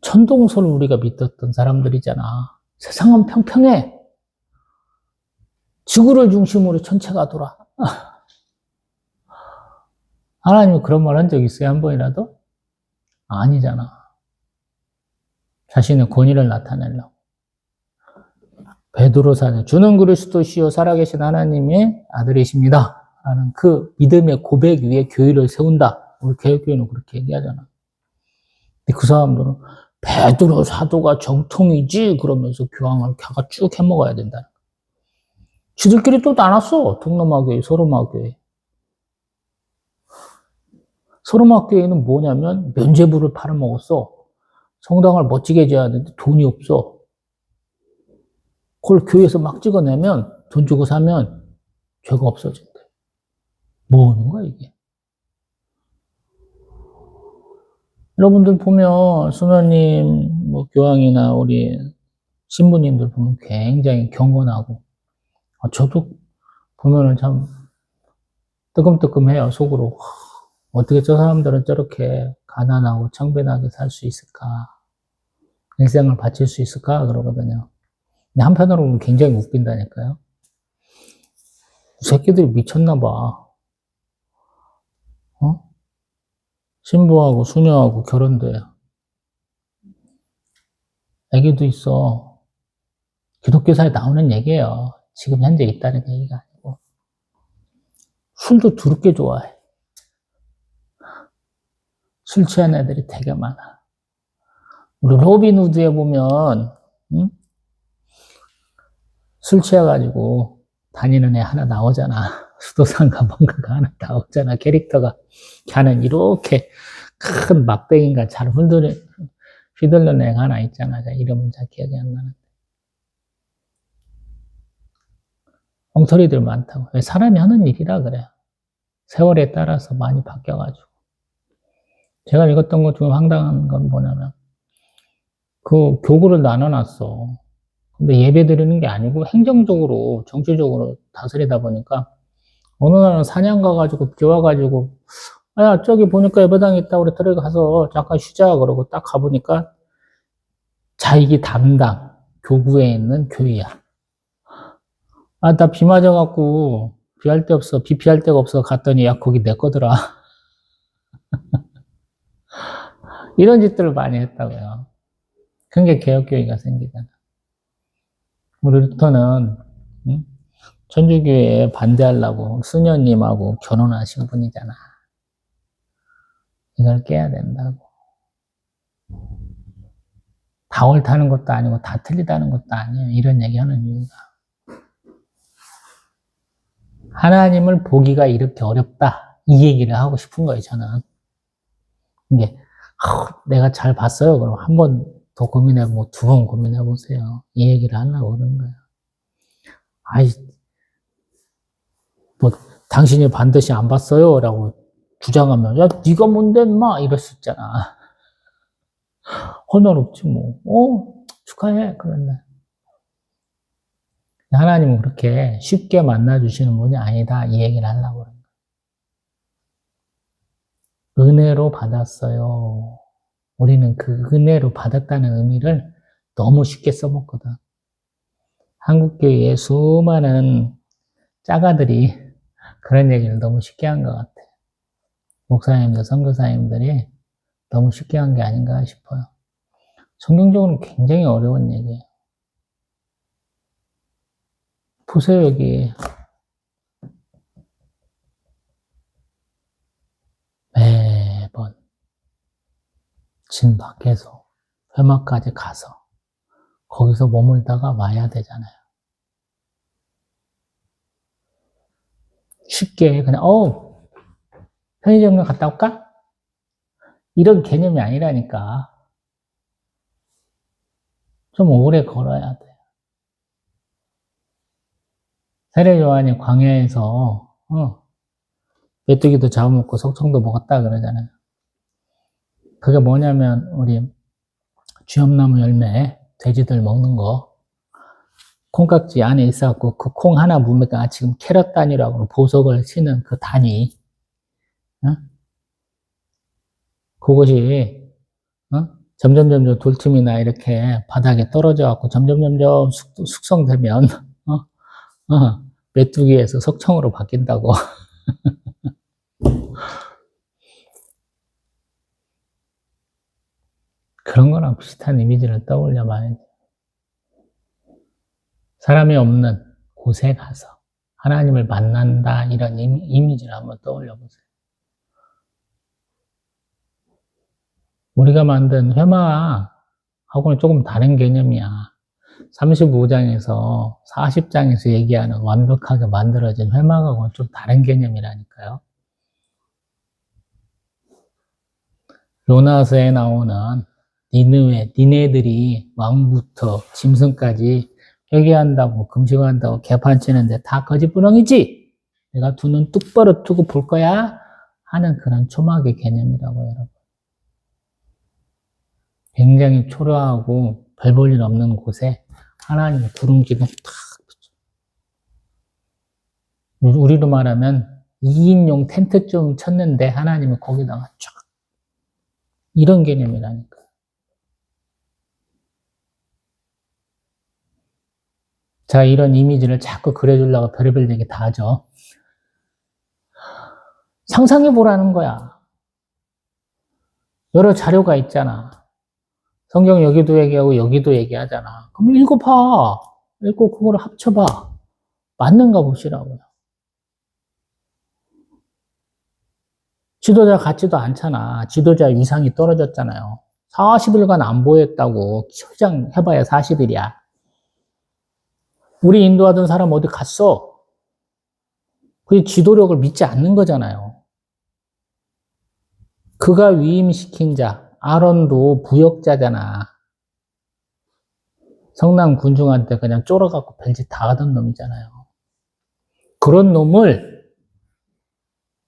천동설을 우리가 믿었던 사람들이잖아. 세상은 평평해. 지구를 중심으로 전체가 돌아. 하나님이 그런 말 한 적 있어요? 한 번이라도? 아니잖아. 자신의 권위를 나타내려고. 베드로사는 주는 그리스도시요 살아계신 하나님의 아들이십니다. 라는 그 믿음의 고백 위에 교회를 세운다. 우리 개혁교회는 그렇게 얘기하잖아. 근데 그 사람들은 베드로 사도가 정통이지 그러면서 교황을 걔가 쭉 해먹어야 된다. 지들끼리 또 나눴어. 동남아교회, 소로마교회. 소로마교회는 뭐냐면 면죄부를 팔아먹었어. 성당을 멋지게 지어야 되는데 돈이 없어. 그걸 교회에서 막 찍어내면 돈 주고 사면 죄가 없어진대. 뭐 하는 거야 이게? 여러분들 보면 수녀님, 뭐 교황이나 우리 신부님들 보면 굉장히 경건하고 저도 보면은 참 뜨끔뜨끔해요 속으로. 어떻게 저 사람들은 저렇게 가난하고 청빈하게 살 수 있을까? 일생을 바칠 수 있을까? 그러거든요. 근데 한편으로 보면 굉장히 웃긴다니까요. 이 새끼들이 미쳤나 봐. 어? 신부하고 수녀하고 결혼돼. 애기도 있어. 기독교사에 나오는 얘기예요. 지금 현재 있다는 얘기가 아니고. 술도 더럽게 좋아해. 술 취한 애들이 되게 많아. 우리 로빈후드에 보면 응? 술 취해가지고 다니는 애 하나 나오잖아. 수도상가 뭔가가 하나 나오잖아. 캐릭터가. 걔는 이렇게 큰 막대기인가 잘 휘둘르는 애가 하나 있잖아. 이름은 잘 기억이 안 나는데. 엉터리들 많다고. 사람이 하는 일이라 그래요. 세월에 따라서 많이 바뀌어가지고. 제가 읽었던 것 중에 황당한 건 뭐냐면, 그 교구를 나눠놨어. 근데 예배 드리는 게 아니고 행정적으로, 정치적으로 다스리다 보니까, 어느 날은 사냥 가가지고, 비 와가지고, 야, 저기 보니까 예배당이 있다. 우리 들어가서 잠깐 쉬자. 그러고 딱 가보니까, 자기 담당 교구에 있는 교회야. 아, 나 비 맞아갖고, 비할 데 없어. 비 피할 데가 없어. 갔더니, 야, 거기 내 거더라. 이런 짓들을 많이 했다고요. 그런 게 개혁교회가 생기잖아. 우리 루터는 응? 천주교회에 반대하려고 수녀님하고 결혼하신 분이잖아. 이걸 깨야 된다고. 다 옳다는 것도 아니고 다 틀리다는 것도 아니에요. 이런 얘기하는 이유가. 하나님을 보기가 이렇게 어렵다. 이 얘기를 하고 싶은 거예요, 저는. 이게 내가 잘 봤어요. 그럼 한 번 더 고민해보고 두 번 고민해보세요. 이 얘기를 하려고 그러는 거예요. 아이, 뭐 당신이 반드시 안 봤어요? 라고 주장하면 야 네가 뭔데 인마 이럴 수 있잖아. 헌혈 없지 뭐. 축하해. 그런데 하나님은 그렇게 쉽게 만나주시는 분이 아니다. 이 얘기를 하려고 그러는 거예요. 은혜로 받았어요. 우리는 그 은혜로 받았다는 의미를 너무 쉽게 써먹거든. 한국교회의 수많은 짜가들이 그런 얘기를 너무 쉽게 한 것 같아. 목사님들, 선교사님들이 너무 쉽게 한 게 아닌가 싶어요. 성경적으로는 굉장히 어려운 얘기예요. 보세요, 여기. 매번 진 밖에서 회막까지 가서 거기서 머물다가 와야 되잖아요. 쉽게 그냥 편의점 갔다 올까? 이런 개념이 아니라니까. 좀 오래 걸어야 돼. 세례 요한이 광야에서 메뚜기도 잡아먹고 석청도 먹었다 그러잖아요. 그게 뭐냐면 우리 쥐엄나무 열매 돼지들 먹는 거 콩깍지 안에 있어갖고 그 콩 하나 무니까 지금 캐럿 단위라고 보석을 치는 그 단위 그것이 점점 돌틈이나 이렇게 바닥에 떨어져 갖고 점점 숙성되면 메뚜기에서 석청으로 바뀐다고. 그런 거랑 비슷한 이미지를 떠올려 봐야지. 사람이 없는 곳에 가서 하나님을 만난다 이런 이미지를 한번 떠올려 보세요. 우리가 만든 회마하고는 조금 다른 개념이야. 35장에서 40장에서 얘기하는 완벽하게 만들어진 회막하고는 좀 다른 개념이라니까요. 요나서에 나오는 니네들이 왕부터 짐승까지 회개한다고 금식한다고 개판치는데 다 거짓부렁이지? 내가 두 눈 똑바로 뜨고 볼 거야? 하는 그런 초막의 개념이라고 여러분. 굉장히 초라하고 별 볼 일 없는 곳에 하나님의 구름기둥 탁 비춰. 우리로 말하면 2인용 텐트 좀 쳤는데 하나님은 거기다가 쫙 이런 개념이라니까. 제가 이런 이미지를 자꾸 그려주려고 별의별 얘기 다 하죠. 상상해보라는 거야. 여러 자료가 있잖아. 성경 여기도 얘기하고 여기도 얘기하잖아. 그럼 읽어봐. 읽고 그거를 합쳐봐. 맞는가 보시라고요. 지도자 같지도 않잖아. 지도자 위상이 떨어졌잖아요. 40일간 안 보였다고. 초장 해봐야 40일이야. 우리 인도하던 사람 어디 갔어? 그게 지도력을 믿지 않는 거잖아요. 그가 위임시킨 자, 아론도 부역자잖아. 성남 군중한테 그냥 쫄아갖고 별짓 다 하던 놈이잖아요. 그런 놈을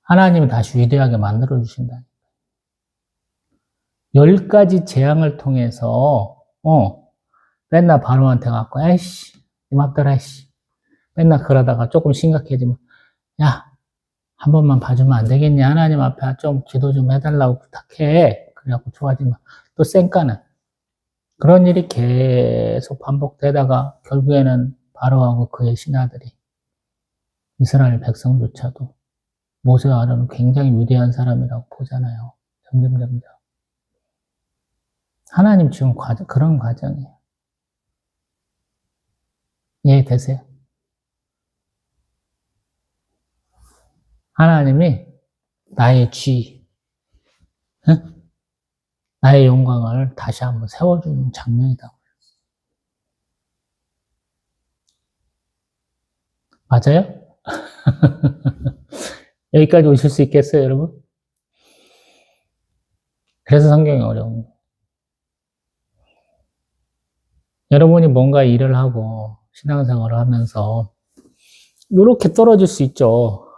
하나님이 다시 위대하게 만들어주신다. 10가지 재앙을 통해서, 맨날 바로한테 갖고, 아이씨, 이맘대로 아이씨. 맨날 그러다가 조금 심각해지면, 야, 한 번만 봐주면 안 되겠니? 하나님 앞에 좀 기도 좀 해달라고 부탁해. 그래갖고 좋아지면. 또 쌩까는. 그런 일이 계속 반복되다가 결국에는 바로하고 그의 신하들이 이스라엘 백성조차도 모세와 아론은 굉장히 위대한 사람이라고 보잖아요. 점점. 하나님 지금 그런 과정이에요. 이해되세요? 하나님이 나의 응? 나의 영광을 다시 한번 세워주는 장면이다. 맞아요? 여기까지 오실 수 있겠어요, 여러분? 그래서 성경이 어려운 거예요. 여러분이 뭔가 일을 하고 신앙생활을 하면서 이렇게 떨어질 수 있죠.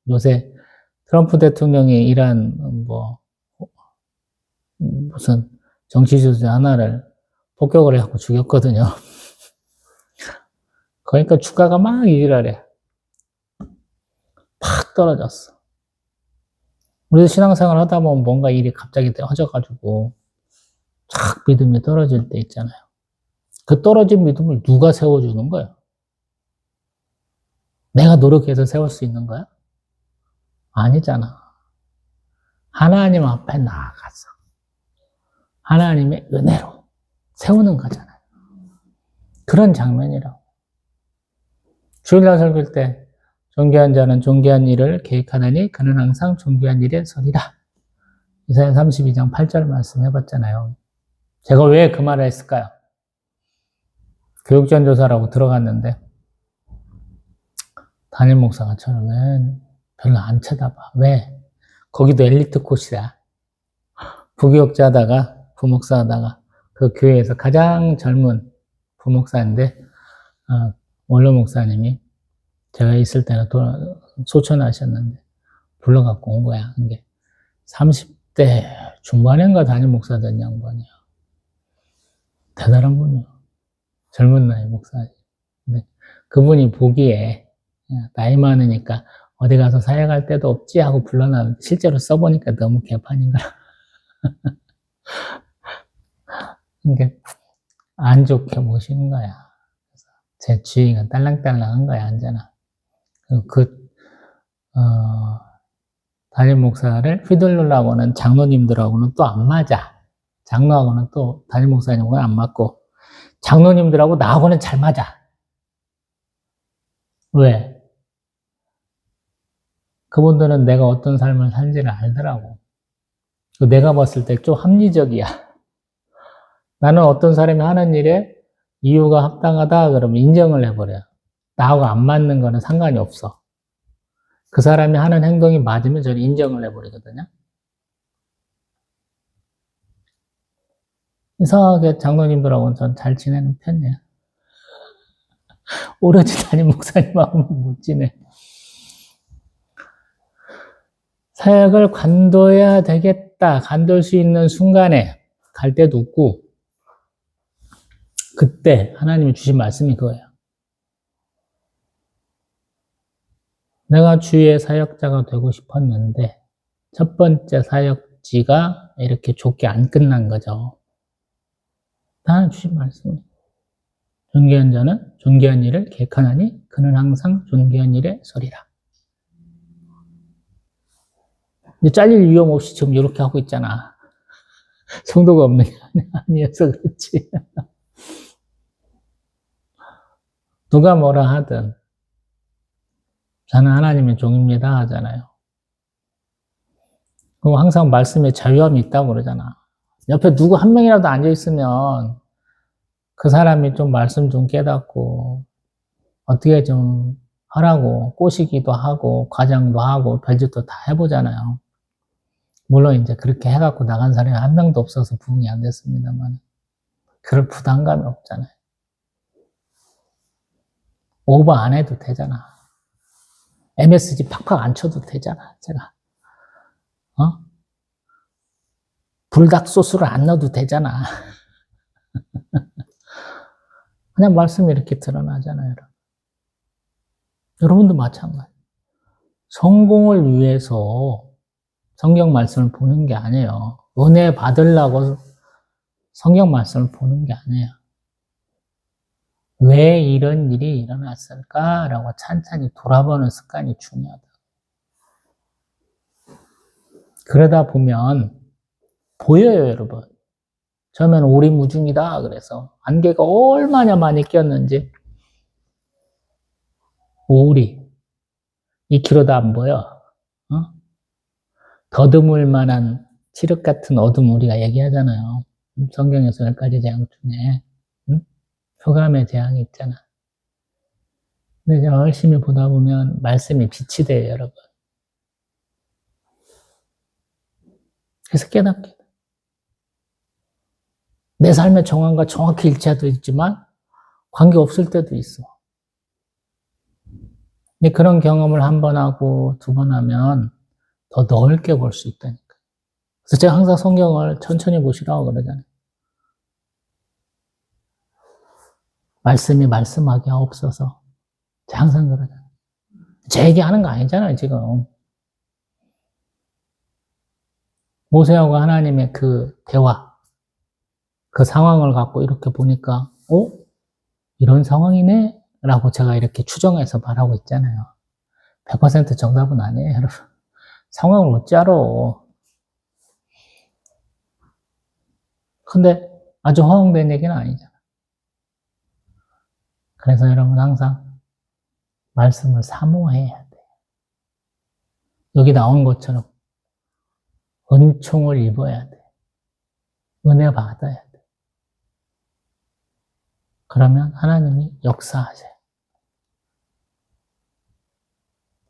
요새 트럼프 대통령이 이란 무슨 정치 지도자 하나를 폭격을 해갖고 죽였거든요. 그러니까 주가가 막 이지랄해. 팍 떨어졌어. 우리도 신앙생활 하다 보면 뭔가 일이 갑자기 터져가지고 착 믿음이 떨어질 때 있잖아요. 그 떨어진 믿음을 누가 세워주는 거야? 내가 노력해서 세울 수 있는 거야? 아니잖아. 하나님 앞에 나아가서 하나님의 은혜로 세우는 거잖아요. 그런 장면이라고. 주일날 설교할 때 존귀한 자는 존귀한 일을 계획하나니 그는 항상 존귀한 일에 서리라. 이사야 32장 8절 말씀해봤잖아요. 제가 왜 그 말을 했을까요? 교육전도사라고 들어갔는데 담임 목사가 저를 왜 별로 안 쳐다봐. 왜? 거기도 엘리트 코스야. 부교육자다가 부목사하다가 그 교회에서 가장 젊은 부목사인데 원로 목사님이 제가 있을 때는 소천하셨는데 불러갖고 온 거야. 근데 30대 중반인가 담임 목사 된 양반이야. 대단한 분이야. 젊은 나이 목사지. 근데 그분이 보기에 나이 많으니까 어디 가서 사역할 데도 없지 하고 불러놨는데 실제로 써보니까 너무 개판인 거야. 그러니까 안 좋게 모시는 거야. 제 주위가 딸랑딸랑한 거야, 앉아나. 담임 목사를 휘둘르려고는 장로님들하고는 또 안 맞아. 장로하고는 또 담임 목사님하고는 안 맞고, 장로님들하고 나하고는 잘 맞아. 왜? 그분들은 내가 어떤 삶을 살지를 알더라고. 내가 봤을 때 좀 합리적이야. 나는 어떤 사람이 하는 일에 이유가 합당하다 그러면 인정을 해버려. 나하고 안 맞는 거는 상관이 없어. 그 사람이 하는 행동이 맞으면 저는 인정을 해버리거든요. 이상하게 장로님들하고는 전 잘 지내는 편이에요. 오로지 담임 목사님하고는 못 지내. 사역을 관둬야 되겠다. 관둘 수 있는 순간에 갈 때도 없고, 그때 하나님이 주신 말씀이 그거예요. 내가 주의 사역자가 되고 싶었는데 첫 번째 사역지가 이렇게 좋게 안 끝난 거죠. 하나님 주신 말씀이에요. 존귀한 자는 존귀한 일을 계획하나니 그는 항상 존귀한 일에 서리라. 근데 잘릴 위험 없이 지금 이렇게 하고 있잖아. 성도가 없는 게 아니어서 그렇지. 누가 뭐라 하든 저는 하나님의 종입니다 하잖아요. 그리고 항상 말씀에 자유함이 있다고 그러잖아. 옆에 누구 한 명이라도 앉아있으면 그 사람이 좀 말씀 좀 깨닫고 어떻게 좀 하라고 꼬시기도 하고 과장도 하고 별짓도 다 해보잖아요. 물론 이제 그렇게 해갖고 나간 사람이 한 명도 없어서 부응이 안 됐습니다만 그럴 부담감이 없잖아요. 오버 안 해도 되잖아. MSG 팍팍 안 쳐도 되잖아, 제가. 불닭 소스를 안 넣어도 되잖아. 그냥 말씀이 이렇게 드러나잖아요, 여러분. 여러분도 마찬가지. 성공을 위해서 성경 말씀을 보는 게 아니에요. 은혜 받으려고 성경 말씀을 보는 게 아니에요. 왜 이런 일이 일어났을까라고 찬찬히 돌아보는 습관이 중요하다. 그러다 보면 보여요, 여러분. 처음에는 오리무중이다 그래서 안개가 얼마나 많이 꼈는지 오리 2km도 안 보여. 더듬을 만한 칠흑 같은 어둠 우리가 얘기하잖아요. 성경에서 10가지 재앙 중에 흑암의 재앙이 있잖아. 근데 제가 열심히 보다 보면 말씀이 빛이 돼요, 여러분. 그래서 깨닫게 돼. 내 삶의 정황과 정확히 일치할 때도 있지만 관계없을 때도 있어. 근데 그런 경험을 한 번 하고 두 번 하면 더 넓게 볼 수 있다니까. 그래서 제가 항상 성경을 천천히 보시라고 그러잖아요. 말씀이 말씀하게 하옵소서. 제가 항상 그러잖아요. 제 얘기하는 거 아니잖아요, 지금. 모세하고 하나님의 그 대화, 그 상황을 갖고 이렇게 보니까, 이런 상황이네? 라고 제가 이렇게 추정해서 말하고 있잖아요. 100% 정답은 아니에요, 여러분. 상황을 어찌 알아. 근데 아주 허황된 얘기는 아니잖아. 그래서 여러분 항상 말씀을 사모해야 돼. 여기 나온 것처럼 은총을 입어야 돼. 은혜 받아야 돼. 그러면 하나님이 역사하세요.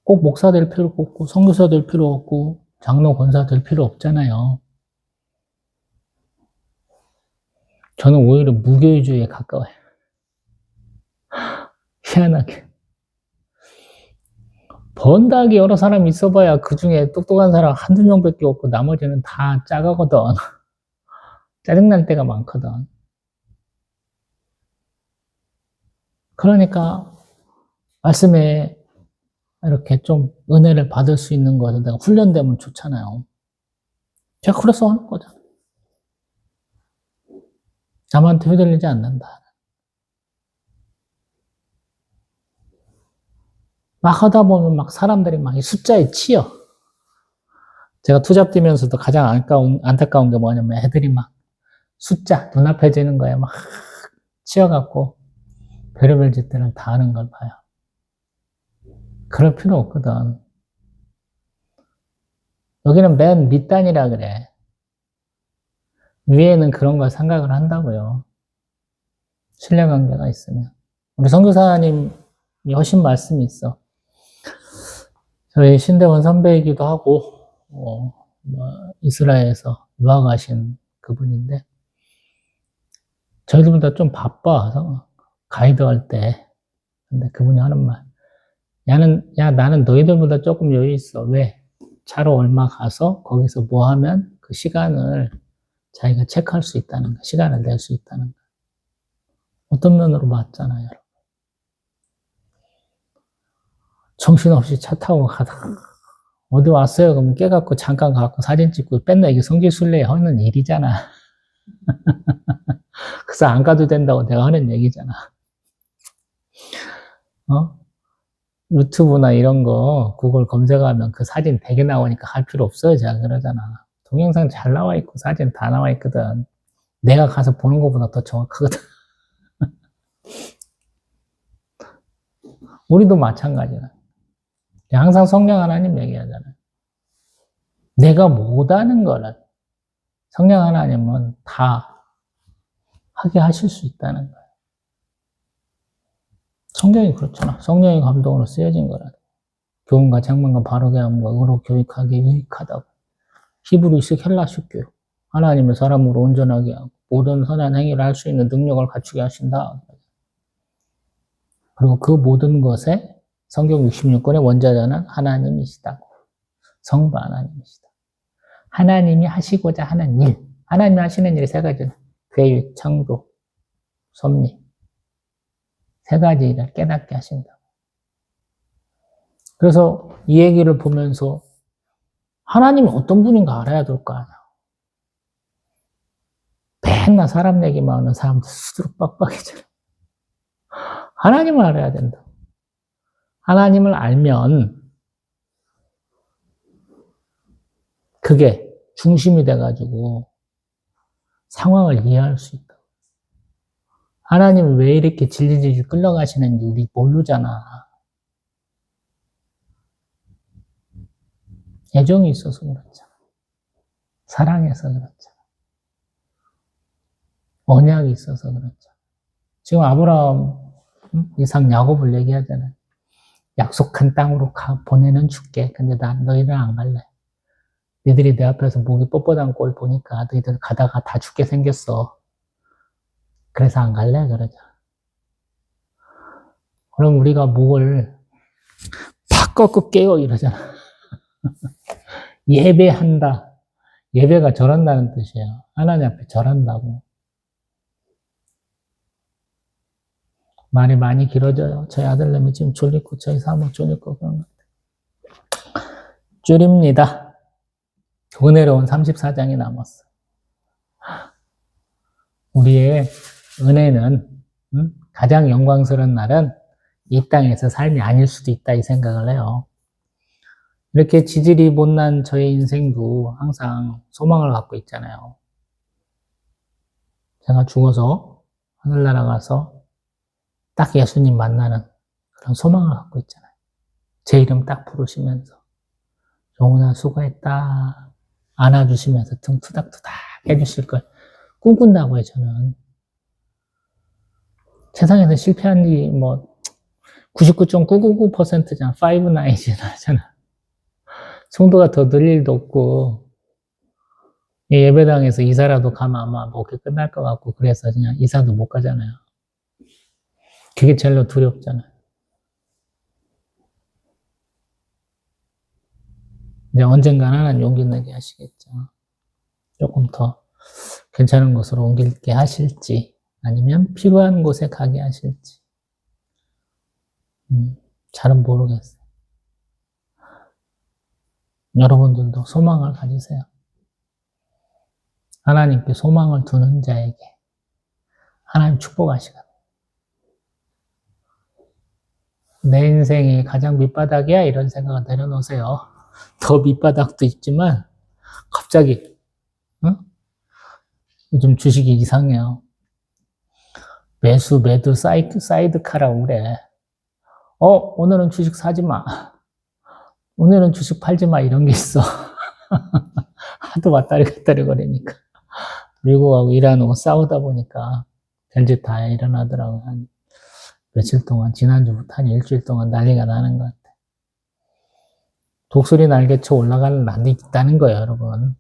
꼭 목사 될 필요 없고 선교사 될 필요 없고 장로 권사 될 필요 없잖아요. 저는 오히려 무교회주의에 가까워요. 희한하게. 번다하게 여러 사람이 있어봐야 그 중에 똑똑한 사람 한두 명밖에 없고 나머지는 다 짜가거든. 짜증날 때가 많거든. 그러니까 말씀에 이렇게 좀 은혜를 받을 수 있는 것을 내가 훈련되면 좋잖아요. 제가 그래서 하는 거잖아. 남한테 휘둘리지 않는다. 막 하다 보면 막 사람들이 막 이 숫자에 치여. 제가 투잡 뛰면서도 가장 안타까운 게 뭐냐면 애들이 막 숫자 눈앞에 지는 거에 막 치여갖고 별의별 짓들을 다 하는 걸 봐요. 그럴 필요 없거든. 여기는 맨 밑단이라 그래. 위에는 그런 걸 생각을 한다고요. 신뢰관계가 있으면. 우리 선교사님이 하신 말씀이 있어. 저희 신대원 선배이기도 하고 이스라엘에서 유학 가신 그분인데 저희들보다 좀 바빠 가이드 할 때. 근데 그분이 하는 말, 나는 너희들보다 조금 여유 있어. 왜? 차로 얼마 가서 거기서 뭐 하면 그 시간을 자기가 체크할 수 있다는 거, 시간을 낼 수 있다는 거. 어떤 면으로 맞잖아요, 여러분. 정신없이 차 타고 가다가 어디 왔어요? 그러면 깨갖고 잠깐 가갖고 사진 찍고 뺀다. 이게 성지순례에 하는 일이잖아. 그래서 안 가도 된다고 내가 하는 얘기잖아. 유튜브나 이런 거 구글 검색하면 그 사진 되게 나오니까 할 필요 없어요. 제가 그러잖아. 동영상 잘 나와 있고 사진 다 나와 있거든. 내가 가서 보는 것보다 더 정확하거든. 우리도 마찬가지야. 항상 성령 하나님 얘기하잖아요. 내가 못하는 거를 성령 하나님은 다 하게 하실 수 있다는 거예요. 성경이 그렇잖아. 성령의 감동으로 쓰여진 거라. 교훈과 장만과 바르게 함과 의로 교육하기 유익하다고. 히브리식 헬라식 교육. 하나님의 사람으로 온전하게 하고 모든 선한 행위를 할 수 있는 능력을 갖추게 하신다. 그리고 그 모든 것에 성경 66권의 원자자는 하나님이시다고. 성부 하나님이시다. 하나님이 하시고자 하는 일. 하나님이 하시는 일이 세 가지는 계획, 창조, 섭리. 세 가지 일을 깨닫게 하신다. 그래서 이 얘기를 보면서 하나님이 어떤 분인가 알아야 될 거 아니야. 맨날 사람 얘기만 하는 사람들 수두룩 빡빡해져. 하나님을 알아야 된다. 하나님을 알면 그게 중심이 돼가지고 상황을 이해할 수 있다. 하나님은 왜 이렇게 질질질 끌려가시는지 우리 모르잖아. 애정이 있어서 그렇잖아. 사랑해서 그렇잖아. 언약이 있어서 그렇잖아. 지금 아브라함, 이삭, 야곱을 얘기하잖아요. 약속한 땅으로 보내는 줄게. 근데 난 너희는 안 갈래. 너희들이 내 앞에서 목이 뻣뻣한 꼴 보니까 너희들 가다가 다 죽게 생겼어. 그래서 안 갈래? 그러자. 그럼 우리가 목을 팍 꺾고 깨요 이러잖아. 예배한다. 예배가 절한다는 뜻이에요. 하나님 앞에 절한다고. 말이 많이 길어져요. 저희 아들내미 지금 졸리고 저희 사모 졸리고 그런 것 같아요. 줄입니다. 은혜로운 34장이 남았어요. 우리의 은혜는 가장 영광스러운 날은 이 땅에서 삶이 아닐 수도 있다 이 생각을 해요. 이렇게 지질이 못난 저의 인생도 항상 소망을 갖고 있잖아요. 제가 죽어서 하늘나라 가서 딱 예수님 만나는 그런 소망을 갖고 있잖아요. 제 이름 딱 부르시면서 영훈아 수고했다 안아주시면서 등 투닥투닥 해주실 걸 꿈꾼다고 해요. 저는 세상에서 실패한 게 뭐 99.999%잖아. 5-9잖아. 성도가 더 늘 일도 없고 예배당에서 이사라도 가면 아마 목회 끝날 것 같고 그래서 그냥 이사도 못 가잖아요. 그게 제일 두렵잖아요. 이제 언젠가는 하나님 용기 내게 하시겠죠. 조금 더 괜찮은 곳으로 옮길게 하실지 아니면 필요한 곳에 가게 하실지 잘은 모르겠어요. 여러분들도 소망을 가지세요. 하나님께 소망을 두는 자에게 하나님 축복하시거든요. 내 인생이 가장 밑바닥이야 이런 생각을 내려놓으세요. 더 밑바닥도 있지만 갑자기 요즘 주식이 이상해요. 매수 매도 사이드카라고 그래. 오늘은 주식 사지 마. 오늘은 주식 팔지 마 이런 게 있어. 하도 왔다리 갔다리 거리니까. 미국하고 이란하고 싸우다 보니까 별짓 다 일어나더라고요. 한 며칠 동안, 지난주부터 한 일주일 동안 난리가 나는 것 같아요. 독수리 날개쳐 올라가는 난이 있다는 거예요, 여러분.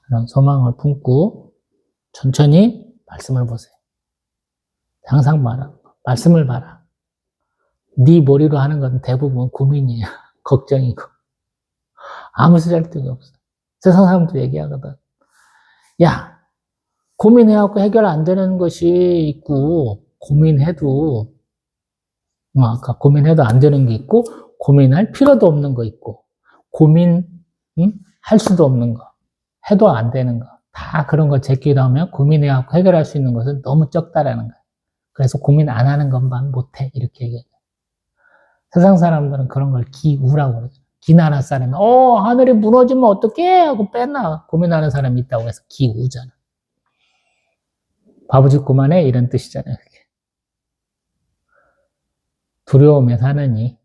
그런 소망을 품고 천천히 말씀을 보세요. 항상 말씀을 봐라. 네 머리로 하는 건 대부분 고민이에요. 걱정이고. 아무 쓰잘데기 없어. 세상 사람도 얘기하거든. 야, 고민해갖고 해결 안 되는 것이 있고, 고민해도 안 되는 게 있고, 고민할 필요도 없는 거 있고, 할 수도 없는 거, 해도 안 되는 거. 다 그런 거 제끼다 하면 고민해갖고 해결할 수 있는 것은 너무 적다라는 거예요. 그래서 고민 안 하는 것만 못해. 이렇게 얘기해요. 세상 사람들은 그런 걸 기우라고 그러죠. 기나라 사람이, 하늘이 무너지면 어떡해? 하고 뺐나. 고민하는 사람이 있다고 해서 기우잖아. 바보짓 그만해? 이런 뜻이잖아요. 두려움에 사느니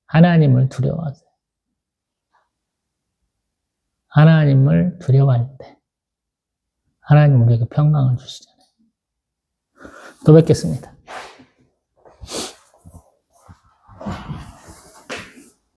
하나님을 두려워하세요. 하나님을 두려워할 때 하나님 우리에게 평강을 주시잖아요. 또 뵙겠습니다.